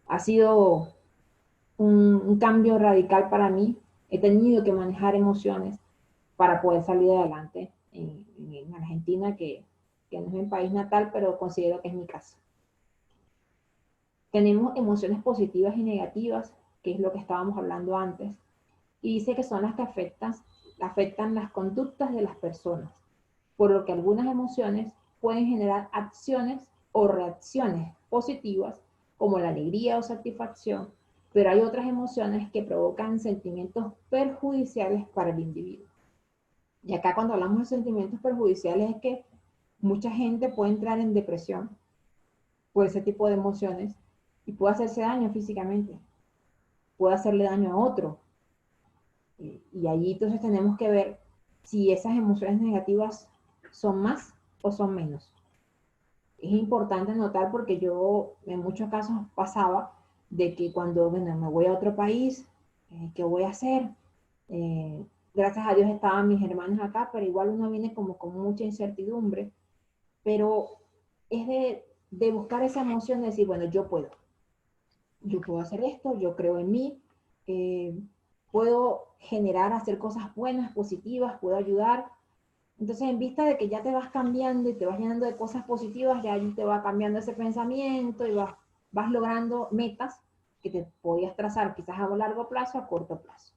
ha sido un cambio radical para mí. He tenido que manejar emociones para poder salir adelante en Argentina, que no es mi país natal, pero considero que es mi casa. Tenemos emociones positivas y negativas, que es lo que estábamos hablando antes, y dice que son las que afectan las conductas de las personas, por lo que algunas emociones pueden generar acciones o reacciones positivas, como la alegría o satisfacción, pero hay otras emociones que provocan sentimientos perjudiciales para el individuo. Y acá cuando hablamos de sentimientos perjudiciales es que mucha gente puede entrar en depresión por ese tipo de emociones y puede hacerse daño físicamente, puede hacerle daño a otro. Y allí entonces tenemos que ver si esas emociones negativas son más o son menos. Es importante notar porque yo en muchos casos pasaba de que cuando bueno, me voy a otro país, ¿qué voy a hacer? Gracias a Dios estaban mis hermanos acá, pero igual uno viene como con mucha incertidumbre, pero es de buscar esa emoción de decir, bueno, yo puedo hacer esto, yo creo en mí, eh, puedo generar, hacer cosas buenas, positivas, puedo ayudar. Entonces, en vista de que ya te vas cambiando y te vas llenando de cosas positivas, ya allí te va cambiando ese pensamiento y vas logrando metas que te podías trazar quizás a largo plazo, a corto plazo.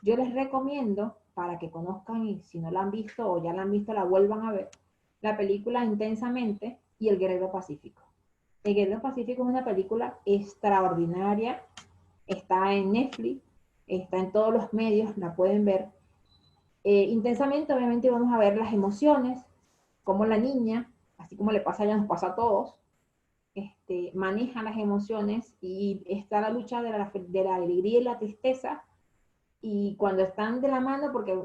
Yo les recomiendo, para que conozcan y si no la han visto o ya la han visto, la vuelvan a ver, la película Intensamente y El Guerrero Pacífico. El Guerrero Pacífico es una película extraordinaria, está en Netflix, está en todos los medios, la pueden ver. Intensamente, obviamente, vamos a ver las emociones, cómo la niña, así como le pasa a ella, nos pasa a todos, maneja las emociones y está la lucha de la alegría y la tristeza. Y cuando están de la mano, porque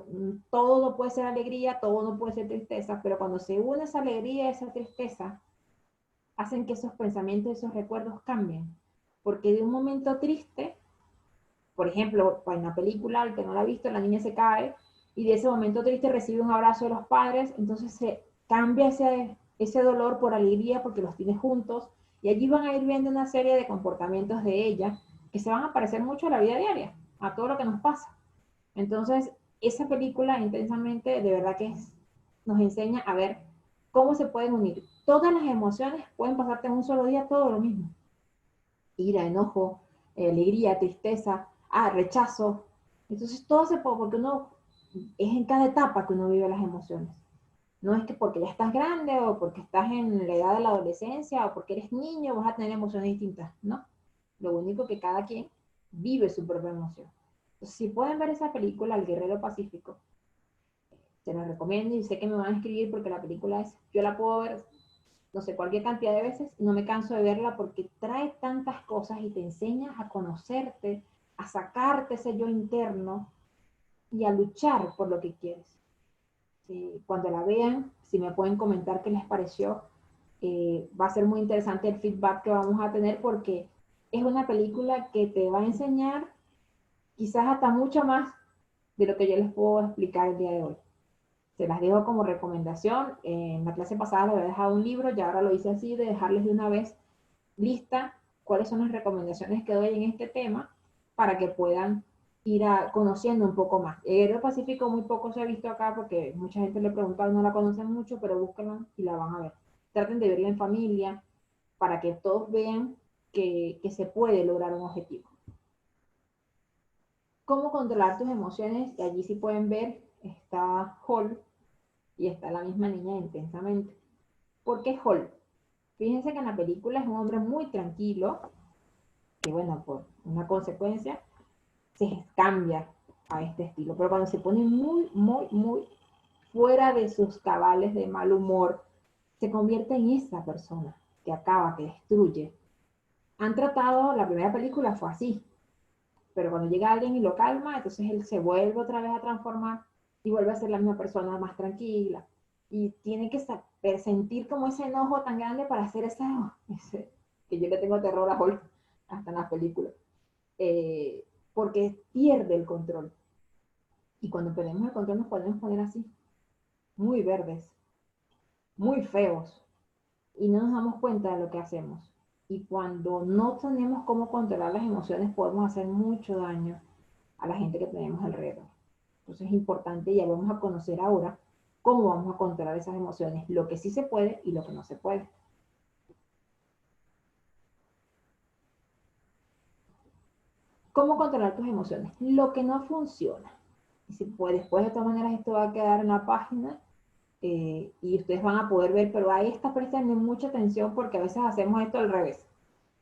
todo no puede ser alegría, todo no puede ser tristeza, pero cuando se une esa alegría y esa tristeza, hacen que esos pensamientos, esos recuerdos cambien. Porque de un momento triste, por ejemplo, en la película, el que no la ha visto, la niña se cae y de ese momento triste recibe un abrazo de los padres, entonces se cambia ese dolor por alegría porque los tiene juntos y allí van a ir viendo una serie de comportamientos de ella que se van a parecer mucho a la vida diaria, a todo lo que nos pasa. Entonces, esa película intensamente, de verdad que nos enseña a ver cómo se pueden unir. Todas las emociones pueden pasarte en un solo día todo lo mismo. Ira, enojo, alegría, tristeza, rechazo. Entonces todo se puede, porque uno es en cada etapa que uno vive las emociones. No es que porque ya estás grande o porque estás en la edad de la adolescencia o porque eres niño vas a tener emociones distintas, ¿no? Lo único que cada quien vive su propia emoción. Entonces, si pueden ver esa película, El Guerrero Pacífico, se la recomiendo y sé que me van a escribir porque la película yo la puedo ver, no sé, cualquier cantidad de veces y no me canso de verla porque trae tantas cosas y te enseña a conocerte, a sacarte ese yo interno y a luchar por lo que quieres. Cuando la vean, si me pueden comentar qué les pareció, va a ser muy interesante el feedback que vamos a tener porque es una película que te va a enseñar quizás hasta mucho más de lo que yo les puedo explicar el día de hoy. Se las dejo como recomendación. En la clase pasada les había dejado un libro y ahora lo hice así, de dejarles de una vez lista cuáles son las recomendaciones que doy en este tema para que puedan ir conociendo un poco más. El Guerrero Pacífico muy poco se ha visto acá porque mucha gente le pregunta, no la conocen mucho, pero búsquenla y la van a ver. traten de verla en familia para que todos vean que se puede lograr un objetivo. ¿Cómo controlar tus emociones? Y allí sí pueden ver, está Hall y está la misma niña Intensamente. ¿Por qué Hall? Fíjense que en la película es un hombre muy tranquilo, que bueno, por una consecuencia, se cambia a este estilo. Pero cuando se pone muy fuera de sus cabales de mal humor, se convierte en esa persona que acaba, que destruye. Han tratado, la primera película fue así, pero cuando llega alguien y lo calma, entonces él se vuelve otra vez a transformar y vuelve a ser la misma persona más tranquila. Y tiene que saber sentir como ese enojo tan grande para hacer ese que yo le tengo terror a Hulk, hasta en las películas, porque pierde el control. Y cuando perdemos el control nos podemos poner así, muy verdes, muy feos, y no nos damos cuenta de lo que hacemos. Y cuando no tenemos cómo controlar las emociones, podemos hacer mucho daño a la gente que tenemos alrededor. Entonces es importante, ya vamos a conocer ahora cómo vamos a controlar esas emociones, lo que sí se puede y lo que no se puede. ¿Cómo controlar tus emociones? Lo que no funciona. Y si puede, después de todas maneras esto va a quedar en la página y ustedes van a poder ver, pero ahí está prestando mucha atención porque a veces hacemos esto al revés.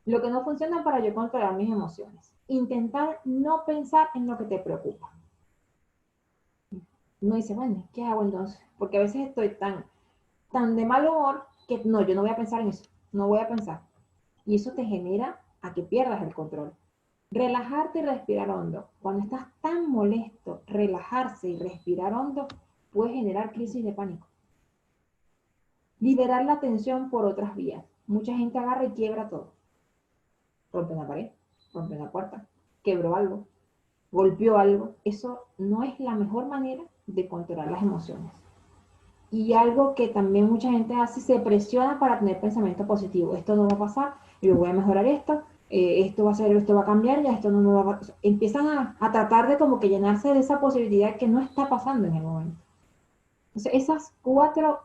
Lo que no funciona para yo controlar mis emociones. Intentar no pensar en lo que te preocupa. Uno dice, bueno, ¿qué hago entonces? Porque a veces estoy tan de mal humor que no, yo no voy a pensar en eso, no voy a pensar. Y eso te genera a que pierdas el control. Relajarte y respirar hondo. Cuando estás tan molesto, relajarse y respirar hondo puede generar crisis de pánico. Liberar la tensión por otras vías. Mucha gente agarra y quiebra todo. Rompe una pared, rompe una puerta, quebró algo, golpeó algo. Eso no es la mejor manera de controlar las emociones. Y algo que también mucha gente hace, se presiona para tener pensamiento positivo. Esto no va a pasar, yo voy a mejorar esto, esto va a ser, esto va a cambiar, ya esto no me va a... Empiezan a tratar de como que llenarse de esa posibilidad que no está pasando en el momento. Entonces, esos 4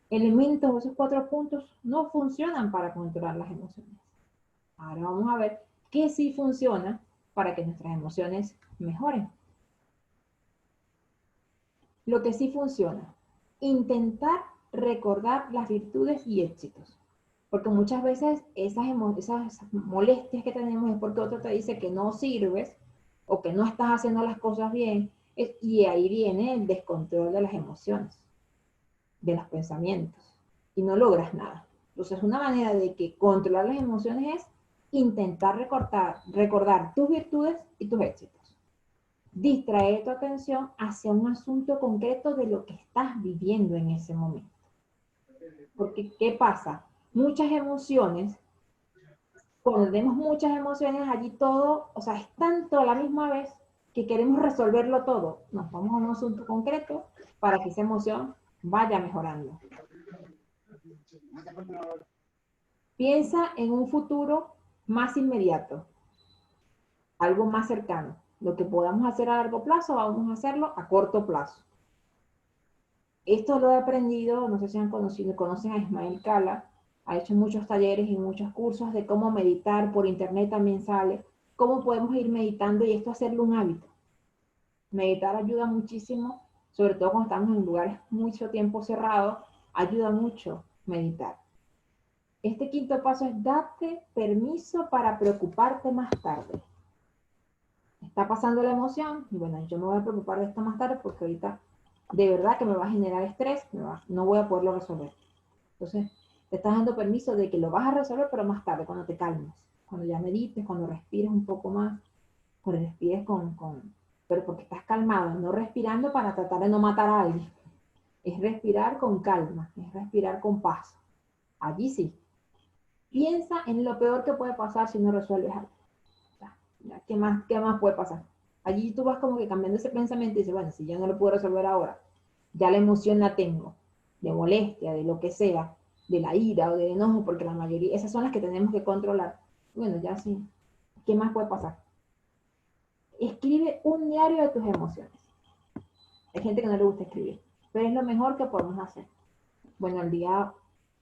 elementos, esos 4 puntos no funcionan para controlar las emociones. Ahora vamos a ver qué sí funciona para que nuestras emociones mejoren. Lo que sí funciona, intentar recordar las virtudes y éxitos. Porque muchas veces esas molestias que tenemos es porque otro te dice que no sirves o que no estás haciendo las cosas bien. Y ahí viene el descontrol de las emociones, de los pensamientos. Y no logras nada. Entonces, una manera de que controlar las emociones es intentar recordar tus virtudes y tus éxitos. Distraer tu atención hacia un asunto concreto de lo que estás viviendo en ese momento. Porque, ¿qué pasa? Muchas emociones, cuando tenemos muchas emociones, allí todo, o sea, es tanto a la misma vez que queremos resolverlo todo. Nos vamos a un asunto concreto para que esa emoción vaya mejorando. Piensa en un futuro más inmediato, algo más cercano. Lo que podamos hacer a largo plazo, vamos a hacerlo a corto plazo. Esto lo he aprendido, no sé si conocen a Ismael Cala, ha hecho muchos talleres y muchos cursos de cómo meditar, por internet también sale, cómo podemos ir meditando y esto hacerlo un hábito. Meditar ayuda muchísimo, sobre todo cuando estamos en lugares mucho tiempo cerrados, ayuda mucho meditar. Este quinto paso es darte permiso para preocuparte más tarde. Está pasando la emoción y bueno, yo me voy a preocupar de esto más tarde porque ahorita de verdad que me va a generar estrés, no voy a poderlo resolver. Entonces, te estás dando permiso de que lo vas a resolver, pero más tarde, cuando te calmes, cuando ya medites, cuando respires un poco más, cuando respires pero porque estás calmado, no respirando para tratar de no matar a alguien. Es respirar con calma, es respirar con paz. Allí sí. Piensa en lo peor que puede pasar si no resuelves algo. ¿Qué más puede pasar? Allí tú vas como que cambiando ese pensamiento y dices, bueno, si yo no lo puedo resolver ahora, ya la emoción la tengo, de molestia, de lo que sea, de la ira o del enojo, porque la mayoría, esas son las que tenemos que controlar. Bueno, ya sí, ¿qué más puede pasar? Escribe un diario de tus emociones. Hay gente que no le gusta escribir, pero es lo mejor que podemos hacer. Bueno, el día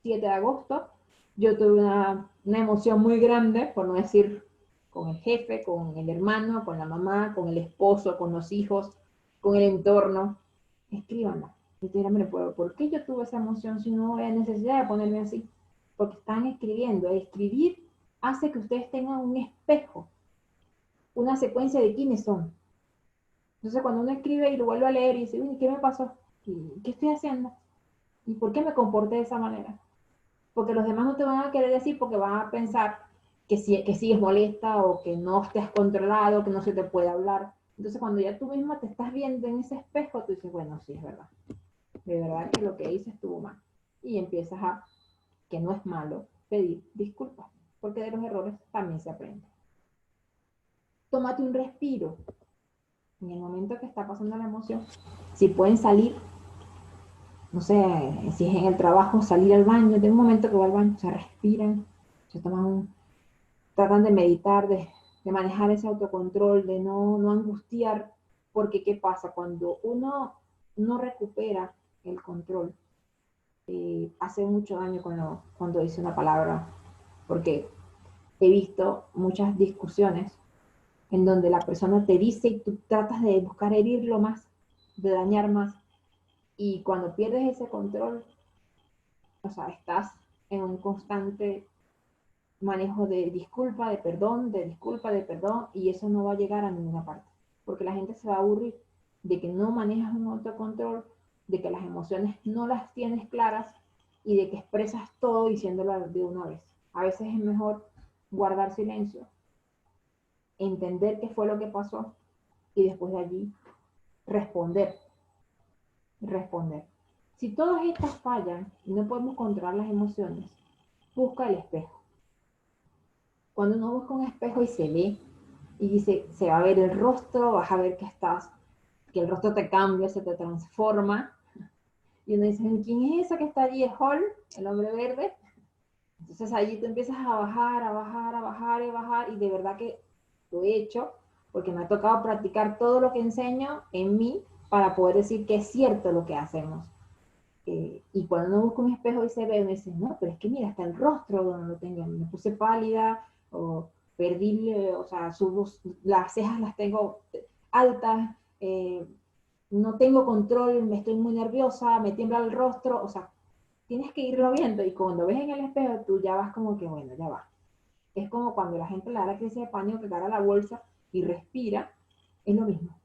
7 de agosto, yo tuve una emoción muy grande, por no decir con el jefe, con el hermano, con la mamá, con el esposo, con los hijos, con el entorno. Escríbanla. Y te dirán, ¿por qué yo tuve esa emoción si no había necesidad de ponerme así? Porque están escribiendo. Escribir hace que ustedes tengan un espejo, una secuencia de quiénes son. Entonces, cuando uno escribe y lo vuelve a leer y dice, uy, ¿qué me pasó? ¿Qué estoy haciendo? ¿Y por qué me comporté de esa manera? Porque los demás no te van a querer decir porque van a pensar que sigues molesta o que no te has controlado, que no se te puede hablar. Entonces, cuando ya tú misma te estás viendo en ese espejo, tú dices, bueno, sí, es verdad. De verdad que lo que hice estuvo mal. Y empiezas a, que no es malo, pedir disculpas, porque de los errores también se aprende. Tómate un respiro. En el momento que está pasando la emoción, si pueden salir, no sé, si es en el trabajo, salir al baño, de un momento que va al baño, se respiran, se toman tratan de meditar, de manejar ese autocontrol, de no angustiar, porque ¿qué pasa? Cuando uno no recupera el control, hace mucho daño cuando dice una palabra, porque he visto muchas discusiones en donde la persona te dice y tú tratas de buscar herirlo más, de dañar más, y cuando pierdes ese control, o sea, estás en un constante manejo de disculpa, de perdón, de disculpa, de perdón, y eso no va a llegar a ninguna parte, porque la gente se va a aburrir de que no manejas un autocontrol, de que las emociones no las tienes claras y de que expresas todo diciéndolo de una vez. A veces es mejor guardar silencio, entender qué fue lo que pasó y después de allí responder, responder. Si todas estas fallan y no podemos controlar las emociones, busca el espejo. Cuando uno busca un espejo y se ve, y dice, se va a ver el rostro, vas a ver que el rostro te cambia, se te transforma, y uno dice, ¿quién es esa que está allí? ¿Es Hall, el hombre verde? Entonces allí tú empiezas a bajar, a bajar, a bajar, y bajar, y de verdad que lo he hecho, porque me ha tocado practicar todo lo que enseño en mí, para poder decir que es cierto lo que hacemos. Y cuando uno busca un espejo y se ve, uno dice, no, pero es que mira, hasta el rostro donde lo tengo, me puse pálida, o perdí, o sea, las cejas las tengo altas, no tengo control, me estoy muy nerviosa, me tiembla el rostro, o sea, tienes que irlo viendo y cuando ves en el espejo tú ya vas como que, bueno, ya va. Es como cuando la gente le da la crisis de pánico que agarra la bolsa y respira, es lo mismo.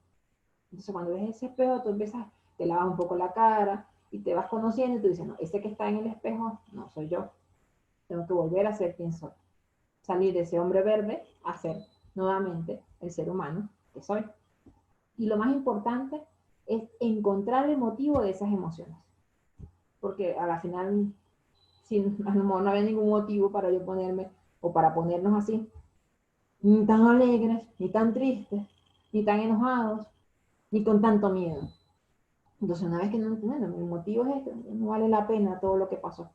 Entonces cuando ves ese espejo tú empiezas, te lavas un poco la cara y te vas conociendo y tú dices, no, ese que está en el espejo no soy yo, tengo que volver a ser quien soy. Salir de ese hombre verde a ser nuevamente el ser humano que soy. Y lo más importante es encontrar el motivo de esas emociones. Porque a la final, si a lo mejor no había ningún motivo para yo ponerme o para ponernos así, ni tan alegres, ni tan tristes, ni tan enojados, ni con tanto miedo. Entonces, una vez que no entiendo, el motivo es este, no vale la pena todo lo que pasó.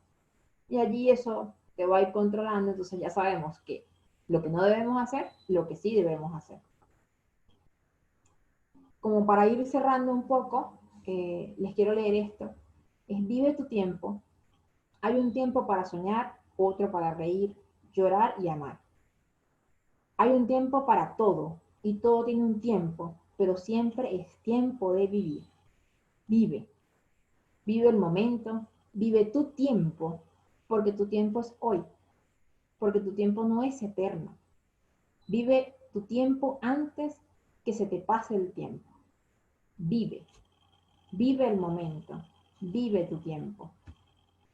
Y allí eso te va a ir controlando, entonces ya sabemos que lo que no debemos hacer, lo que sí debemos hacer. Como para ir cerrando un poco, les quiero leer esto. Es vive tu tiempo. Hay un tiempo para soñar, otro para reír, llorar y amar. Hay un tiempo para todo y todo tiene un tiempo, pero siempre es tiempo de vivir. Vive, vive el momento, vive tu tiempo, porque tu tiempo es hoy, porque tu tiempo no es eterno. Vive tu tiempo antes que se te pase el tiempo. Vive, vive el momento, vive tu tiempo.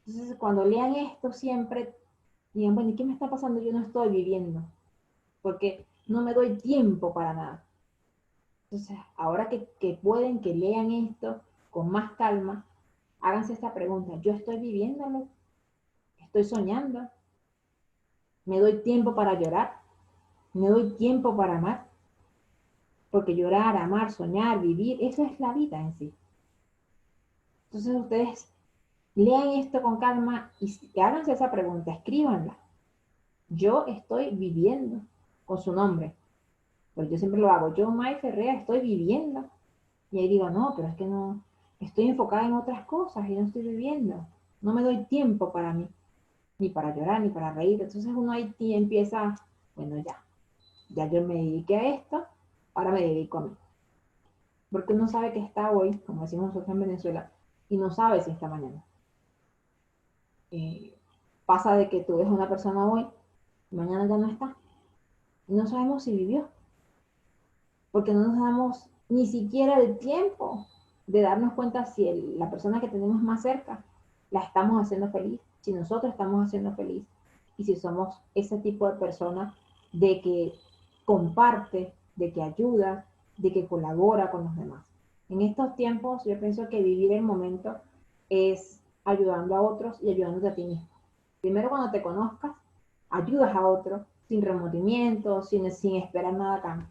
Entonces, cuando lean esto, siempre digan, bueno, ¿y qué me está pasando? Yo no estoy viviendo, porque no me doy tiempo para nada. Entonces, ahora que pueden, que lean esto con más calma, háganse esta pregunta, ¿yo estoy viviéndolo? ¿Estoy soñando? ¿Me doy tiempo para llorar? ¿Me doy tiempo para amar? Porque llorar, amar, soñar, vivir, eso es la vida en sí. Entonces ustedes lean esto con calma y háganse esa pregunta, escríbanla. Yo estoy viviendo con su nombre. Pues yo siempre lo hago. Yo, May Ferrea, estoy viviendo. Y ahí digo, no, pero es que no, estoy enfocada en otras cosas y no estoy viviendo. No me doy tiempo para mí. ni para llorar, ni para reír. Entonces uno ahí empieza, bueno, ya yo me dediqué a esto, ahora me dedico a mí. Porque uno sabe que está hoy, como decimos nosotros en Venezuela, y no sabe si está mañana. Eh, Pasa de que tú ves a una persona hoy, y mañana ya no está. Y no sabemos si vivió, porque no nos damos ni siquiera el tiempo de darnos cuenta si la persona que tenemos más cerca la estamos haciendo feliz, si nosotros estamos haciendo feliz, y si somos ese tipo de persona de que comparte, de que ayuda, de que colabora con los demás. En estos tiempos yo pienso que vivir el momento es ayudando a otros y ayudándote a ti mismo. Primero, cuando te conozcas, ayudas a otro sin remordimiento, sin esperar nada a cambio.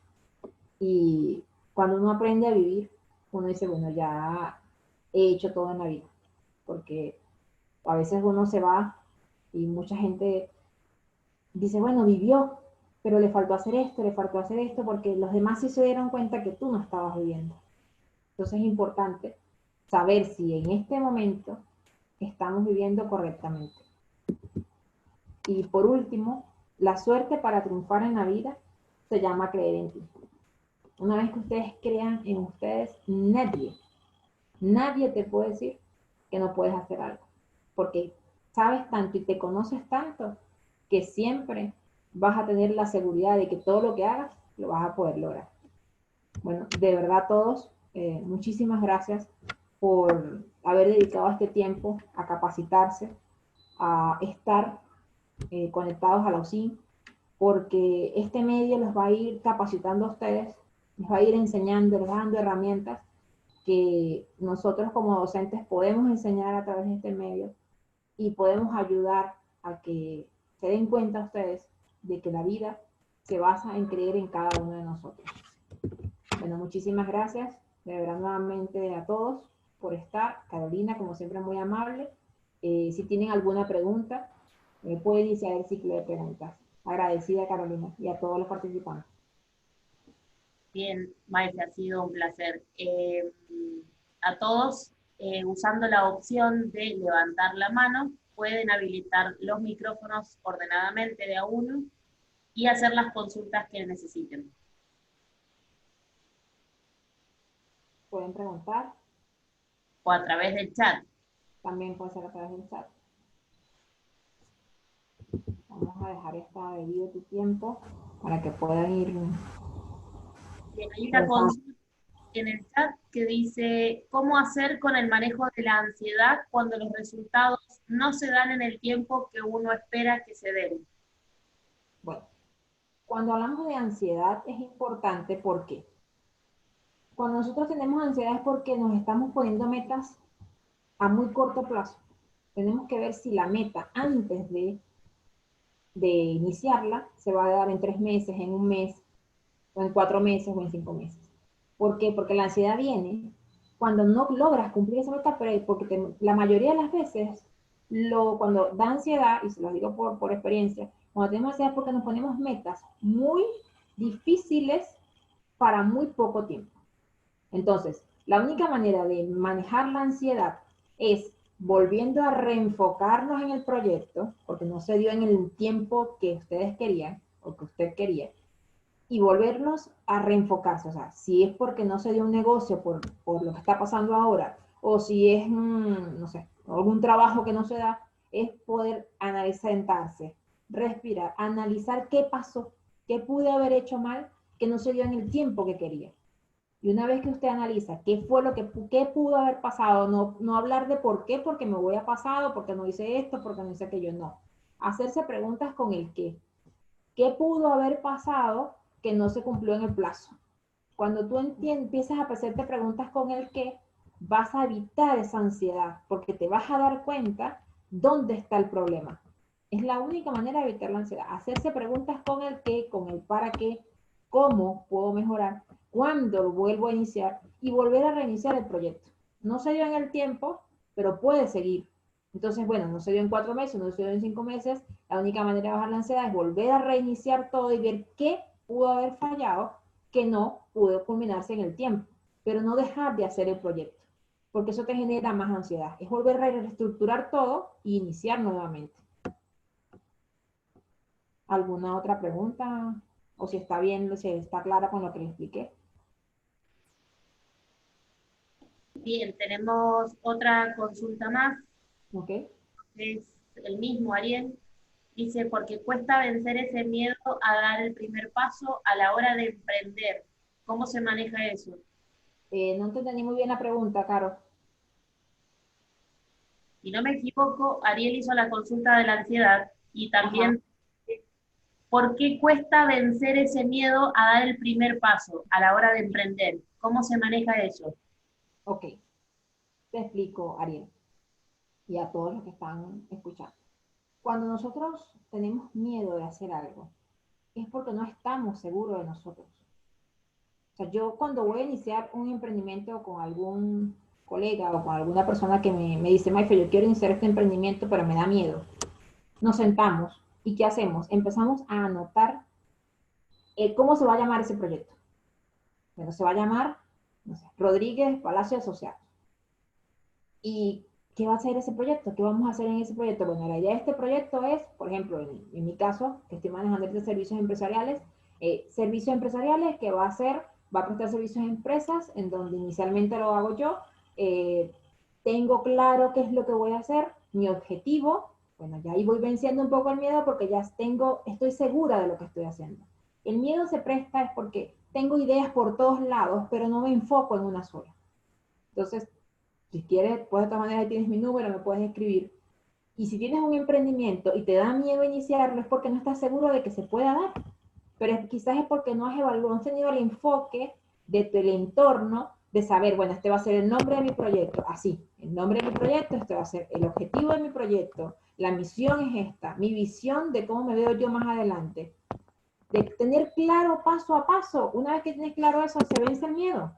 Y cuando uno aprende a vivir, uno dice, bueno, ya he hecho todo en la vida. Porque a veces uno se va y mucha gente dice, bueno, vivió, pero le faltó hacer esto, le faltó hacer esto, porque los demás sí se dieron cuenta que tú no estabas viviendo. Entonces es importante saber si en este momento estamos viviendo correctamente. Y por último, la suerte para triunfar en la vida se llama creer en ti. Una vez que ustedes crean en ustedes, nadie te puede decir que no puedes hacer algo. Porque sabes tanto y te conoces tanto que siempre vas a tener la seguridad de que todo lo que hagas lo vas a poder lograr. Bueno, de verdad a todos, muchísimas gracias por haber dedicado este tiempo a capacitarse, a estar conectados a la UCIN, porque este medio los va a ir capacitando a ustedes, les va a ir enseñando, les va dando herramientas que nosotros como docentes podemos enseñar a través de este medio y podemos ayudar a que se den cuenta ustedes de que la vida se basa en creer en cada uno de nosotros. Bueno, muchísimas gracias de verdad nuevamente a todos por estar. Carolina, como siempre, muy amable. Si tienen alguna pregunta, puede iniciar el ciclo de preguntas. Agradecida, Carolina, y a todos los participantes. Bien, Maite, ha sido un placer. A todos, usando la opción de levantar la mano, pueden habilitar los micrófonos ordenadamente de a uno y hacer las consultas que necesiten. Pueden preguntar. O a través del chat. También puede ser a través del chat. Vamos a dejar esta debido tu tiempo para que puedan ir. Bien, hay una consulta en el chat que dice, ¿cómo hacer con el manejo de la ansiedad cuando los resultados no se dan en el tiempo que uno espera que se den? Bueno, cuando hablamos de ansiedad es importante porque cuando nosotros tenemos ansiedad es porque nos estamos poniendo metas a muy corto plazo. Tenemos que ver si la meta antes de iniciarla se va a dar en 3 meses, en un mes, o en 4 meses, o en 5 meses. ¿Por qué? Porque la ansiedad viene cuando no logras cumplir esa meta, pero porque la mayoría de las veces, cuando da ansiedad, y se lo digo por experiencia, cuando tenemos ansiedad es porque nos ponemos metas muy difíciles para muy poco tiempo. Entonces, la única manera de manejar la ansiedad es volviendo a reenfocarnos en el proyecto, porque no se dio en el tiempo que ustedes querían o que usted quería, y volvernos a reenfocarse. O sea, si es porque no se dio un negocio por lo que está pasando ahora, o si es, no sé, algún trabajo que no se da, es poder analizar, sentarse, respirar, analizar qué pasó, qué pude haber hecho mal, que no se dio en el tiempo que quería. Y una vez que usted analiza qué fue qué pudo haber pasado, no hablar de por qué, porque me voy a pasado, porque no hice esto, porque no hice aquello, no. Hacerse preguntas con el qué. ¿Qué pudo haber pasado que no se cumplió en el plazo? Cuando tú empiezas a hacerte preguntas con el qué, vas a evitar esa ansiedad, porque te vas a dar cuenta dónde está el problema. Es la única manera de evitar la ansiedad. Hacerse preguntas con el qué, con el para qué, cómo puedo mejorar, cuándo lo vuelvo a iniciar y volver a reiniciar el proyecto. No se dio en el tiempo, pero puede seguir. Entonces, bueno, no se dio en 4 meses, no se dio en 5 meses. La única manera de bajar la ansiedad es volver a reiniciar todo y ver qué pudo haber fallado que no pudo culminarse en el tiempo, pero no dejar de hacer el proyecto, porque eso te genera más ansiedad. Es volver a reestructurar todo e iniciar nuevamente. ¿Alguna otra pregunta? O si está bien, si está clara con lo que le expliqué. Bien, tenemos otra consulta más, ¿Ok? es el mismo Ariel. Dice, porque cuesta vencer ese miedo a dar el primer paso a la hora de emprender. ¿Cómo se maneja eso? No entendí muy bien la pregunta, Caro. Si no me equivoco, Ariel hizo la consulta de la ansiedad y Ajá, también ¿por qué cuesta vencer ese miedo a dar el primer paso a la hora de emprender? ¿Cómo se maneja eso? ok. Te explico, Ariel, y a todos los que están escuchando. Cuando nosotros tenemos miedo de hacer algo, es porque no estamos seguros de nosotros. O sea, yo cuando voy a iniciar un emprendimiento con algún colega o con alguna persona que me dice, Maife, yo quiero iniciar este emprendimiento, pero me da miedo, nos sentamos y ¿qué hacemos? Empezamos a anotar cómo se va a llamar ese proyecto. Bueno, se va a llamar, no sé, Rodríguez Palacio Asociados. ¿Y qué va a ser ese proyecto? ¿Qué vamos a hacer en ese proyecto? Bueno, la idea de este proyecto es, por ejemplo, en mi caso, que estoy manejando de servicios empresariales que va a hacer, va a prestar servicios a empresas, en donde inicialmente lo hago yo. eh, Tengo claro qué es lo que voy a hacer, mi objetivo. Bueno, ya ahí voy venciendo un poco el miedo porque ya estoy segura de lo que estoy haciendo. El miedo se presta es porque tengo ideas por todos lados, pero no me enfoco en una sola. Entonces, si quieres, pues de todas maneras tienes mi número, me puedes escribir. Y si tienes un emprendimiento y te da miedo iniciarlo, es porque no estás seguro de que se pueda dar. Pero quizás es porque no has evaluado, no has tenido el enfoque de tu el entorno de saber, bueno, este va a ser el nombre de mi proyecto, así, el nombre de mi proyecto, este va a ser el objetivo de mi proyecto, la misión es esta, mi visión de cómo me veo yo más adelante. De tener claro paso a paso, una vez que tienes claro eso, se vence el miedo.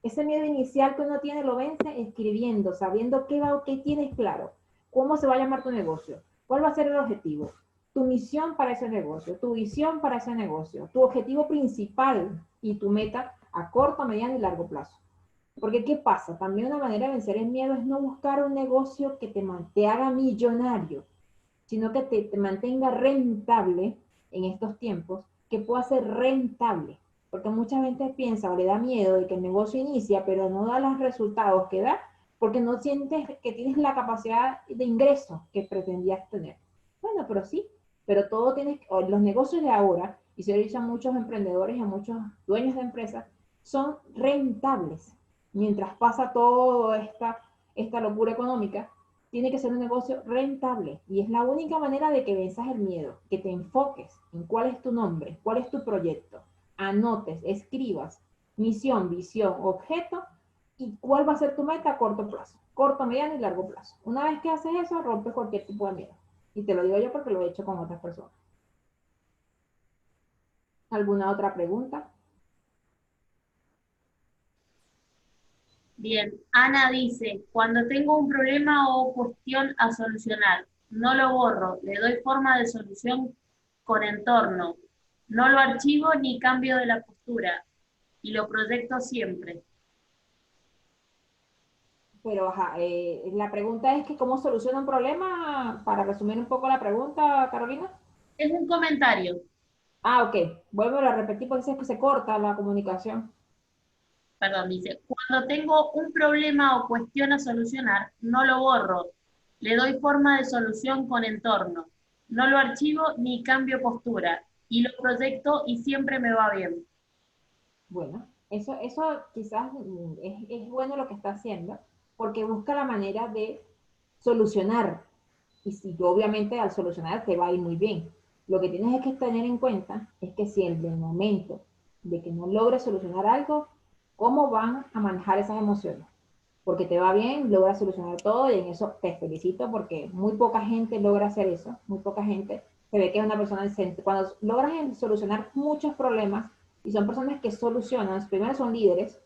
Ese miedo inicial que uno tiene lo vence escribiendo, sabiendo qué tienes claro, cómo se va a llamar tu negocio, cuál va a ser el objetivo, tu misión para ese negocio, tu visión para ese negocio, tu objetivo principal y tu meta a corto, mediano y largo plazo. Porque ¿qué pasa? También una manera de vencer el miedo es no buscar un negocio que te haga millonario, sino que te mantenga rentable en estos tiempos, que pueda ser rentable. Porque mucha gente piensa o le da miedo de que el negocio inicia, pero no da los resultados que da, porque no sientes que tienes la capacidad de ingreso que pretendías tener. Bueno, pero sí, pero todo tienes, los negocios de ahora, y se lo he dicho a muchos emprendedores y a muchos dueños de empresas, son rentables. Mientras pasa toda esta locura económica, tiene que ser un negocio rentable y es la única manera de que venzas el miedo, que te enfoques en cuál es tu nombre, cuál es tu proyecto, anotes, escribas misión, visión, objeto y cuál va a ser tu meta a corto plazo, corto, mediano y largo plazo. Una vez que haces eso, rompes cualquier tipo de miedo. Y te lo digo yo porque lo he hecho con otras personas. ¿Alguna otra pregunta? Bien, Ana dice, cuando tengo un problema o cuestión a solucionar, no lo borro, le doy forma de solución con entorno, no lo archivo ni cambio de la postura y lo proyecto siempre. Pero ajá, la pregunta es que cómo soluciona un problema, para resumir un poco la pregunta, Carolina. Es un comentario. Ah, ok. Vuelvo a repetir porque es que se corta la comunicación. Perdón, dice, cuando tengo un problema o cuestión a solucionar, no lo borro, le doy forma de solución con entorno, no lo archivo ni cambio postura, y lo proyecto y siempre me va bien. Bueno, eso quizás es bueno lo que está haciendo, porque busca la manera de solucionar. Y si obviamente al solucionar te va a ir muy bien. Lo que tienes que tener en cuenta es que si en el momento de que no logres solucionar algo, ¿cómo van a manejar esas emociones? Porque te va bien, logras solucionar todo y en eso te felicito porque muy poca gente logra hacer eso, muy poca gente se ve que es una persona decente. Cuando logras solucionar muchos problemas y son personas que solucionan, primero son líderes,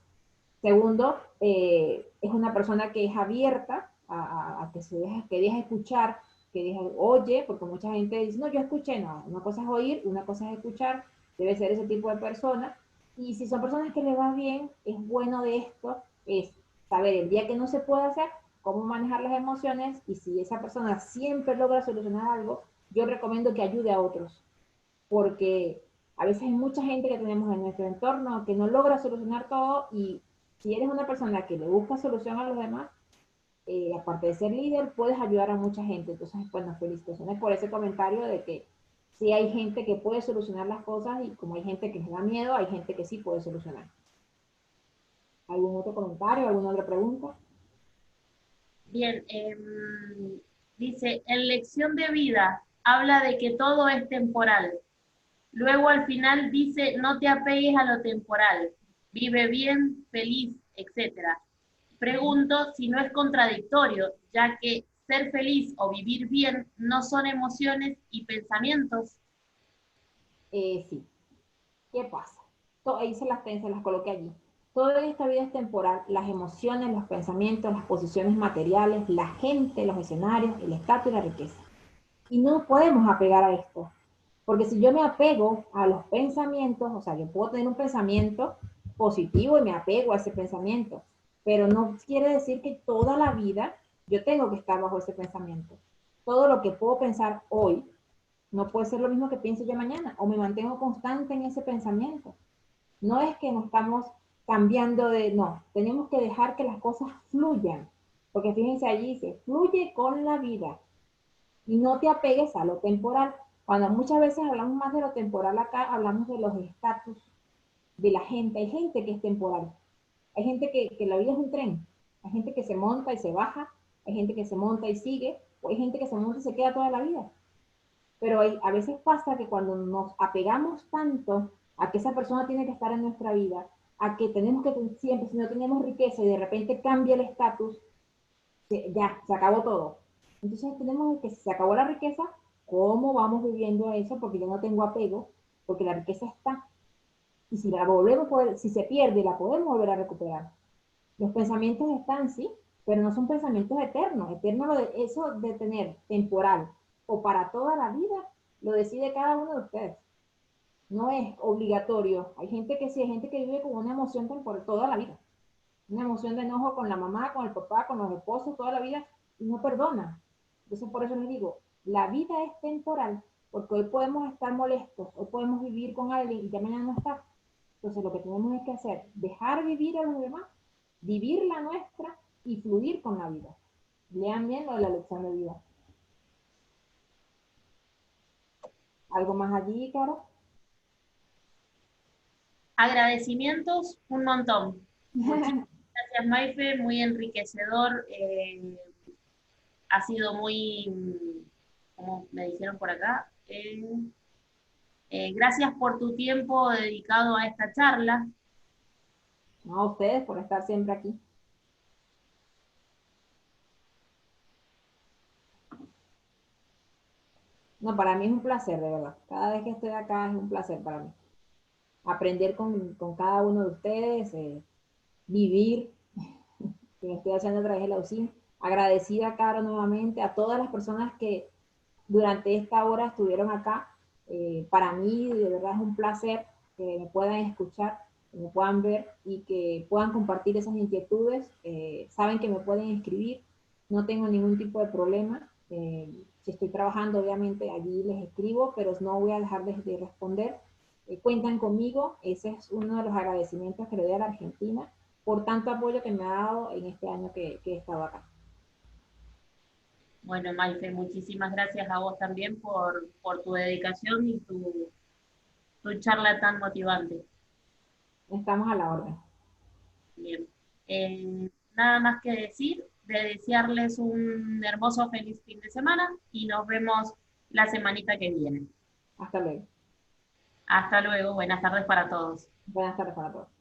segundo, es una persona que es abierta a que que deje escuchar, que deje, oye, porque mucha gente dice, no, yo escuché, no, una cosa es oír, una cosa es escuchar, debe ser ese tipo de persona. Y si son personas que le va bien, es bueno de esto, es saber el día que no se puede hacer, cómo manejar las emociones y si esa persona siempre logra solucionar algo, yo recomiendo que ayude a otros. porque a veces hay mucha gente que tenemos en nuestro entorno que no logra solucionar todo, y si eres una persona que le busca solución a los demás, aparte de ser líder, puedes ayudar a mucha gente. Entonces, bueno, felicitaciones por ese comentario de que sí hay gente que puede solucionar las cosas, y como hay gente que les da miedo, hay gente que sí puede solucionar. ¿Algún otro comentario? ¿Alguna otra pregunta? Bien, dice, en lección de vida habla de que todo es temporal. Luego al final dice, no te apegues a lo temporal, vive bien, feliz, etcétera. Pregunto si no es contradictorio, ya que ser feliz o vivir bien no son emociones y pensamientos. Sí. ¿Qué pasa? Ahí se las coloqué allí. Toda esta vida es temporal. Las emociones, los pensamientos, las posiciones materiales, la gente, los escenarios, el estatus y la riqueza. Y no podemos apegar a esto. Porque si yo me apego a los pensamientos, o sea, yo puedo tener un pensamiento positivo y me apego a ese pensamiento, pero no quiere decir que toda la vida yo tengo que estar bajo ese pensamiento. Todo lo que puedo pensar hoy no puede ser lo mismo que piense yo mañana, o me mantengo constante en ese pensamiento. No es que nos estamos cambiando de, no, tenemos que dejar que las cosas fluyan, porque fíjense allí, dice, fluye con la vida y no te apegues a lo temporal. Cuando muchas veces hablamos más de lo temporal acá, hablamos de los estatus de la gente. Hay gente que es temporal, hay gente que la vida es un tren, hay gente que se monta y se baja, hay gente que se monta y sigue, o hay gente que se monta y se queda toda la vida. Pero a veces pasa que cuando nos apegamos tanto a que esa persona tiene que estar en nuestra vida, a que tenemos que siempre, si no tenemos riqueza y de repente cambia el estatus, ya, se acabó todo. Entonces tenemos que, si se acabó la riqueza, ¿cómo vamos viviendo eso? Porque yo no tengo apego, porque la riqueza está. Y si la volvemos, si se pierde, la podemos volver a recuperar. Los pensamientos están, sí, pero no son pensamientos eternos. Eterno, eso de tener temporal o para toda la vida, lo decide cada uno de ustedes. No es obligatorio. Hay gente que sí, hay gente que vive con una emoción por toda la vida. Una emoción de enojo con la mamá, con el papá, con los esposos, toda la vida, y no perdona. Entonces, por eso les digo, la vida es temporal, porque hoy podemos estar molestos, hoy podemos vivir con alguien y ya mañana no está. Entonces, lo que tenemos es que hacer, dejar vivir a los demás, vivir la nuestra y fluir con la vida. Lean bien lo de la lección de vida. ¿Algo más allí, Caro? Agradecimientos, un montón. Muchísimas gracias, Maife, muy enriquecedor. Ha sido muy, como me dijeron por acá, gracias por tu tiempo dedicado a esta charla. No, a ustedes por estar siempre aquí. No, para mí es un placer, de verdad. Cada vez que estoy acá es un placer para mí. Aprender con cada uno de ustedes, vivir, que me estoy haciendo a través de la UCIN. Agradecida, Caro, nuevamente, a todas las personas que durante esta hora estuvieron acá. Para mí, de verdad, es un placer que me puedan escuchar, que me puedan ver y que puedan compartir esas inquietudes. Saben que me pueden escribir, no tengo ningún tipo de problema. Si estoy trabajando, obviamente, allí les escribo, pero no voy a dejar de responder. Cuentan conmigo, ese es uno de los agradecimientos que le doy a la Argentina por tanto apoyo que me ha dado en este año que he estado acá. Bueno, Maife, muchísimas gracias a vos también por tu dedicación y tu charla tan motivante. Estamos a la orden. Bien. Nada más que decir, de desearles un hermoso, feliz fin de semana y nos vemos la semanita que viene. Hasta luego. Hasta luego, buenas tardes para todos. Buenas tardes para todos.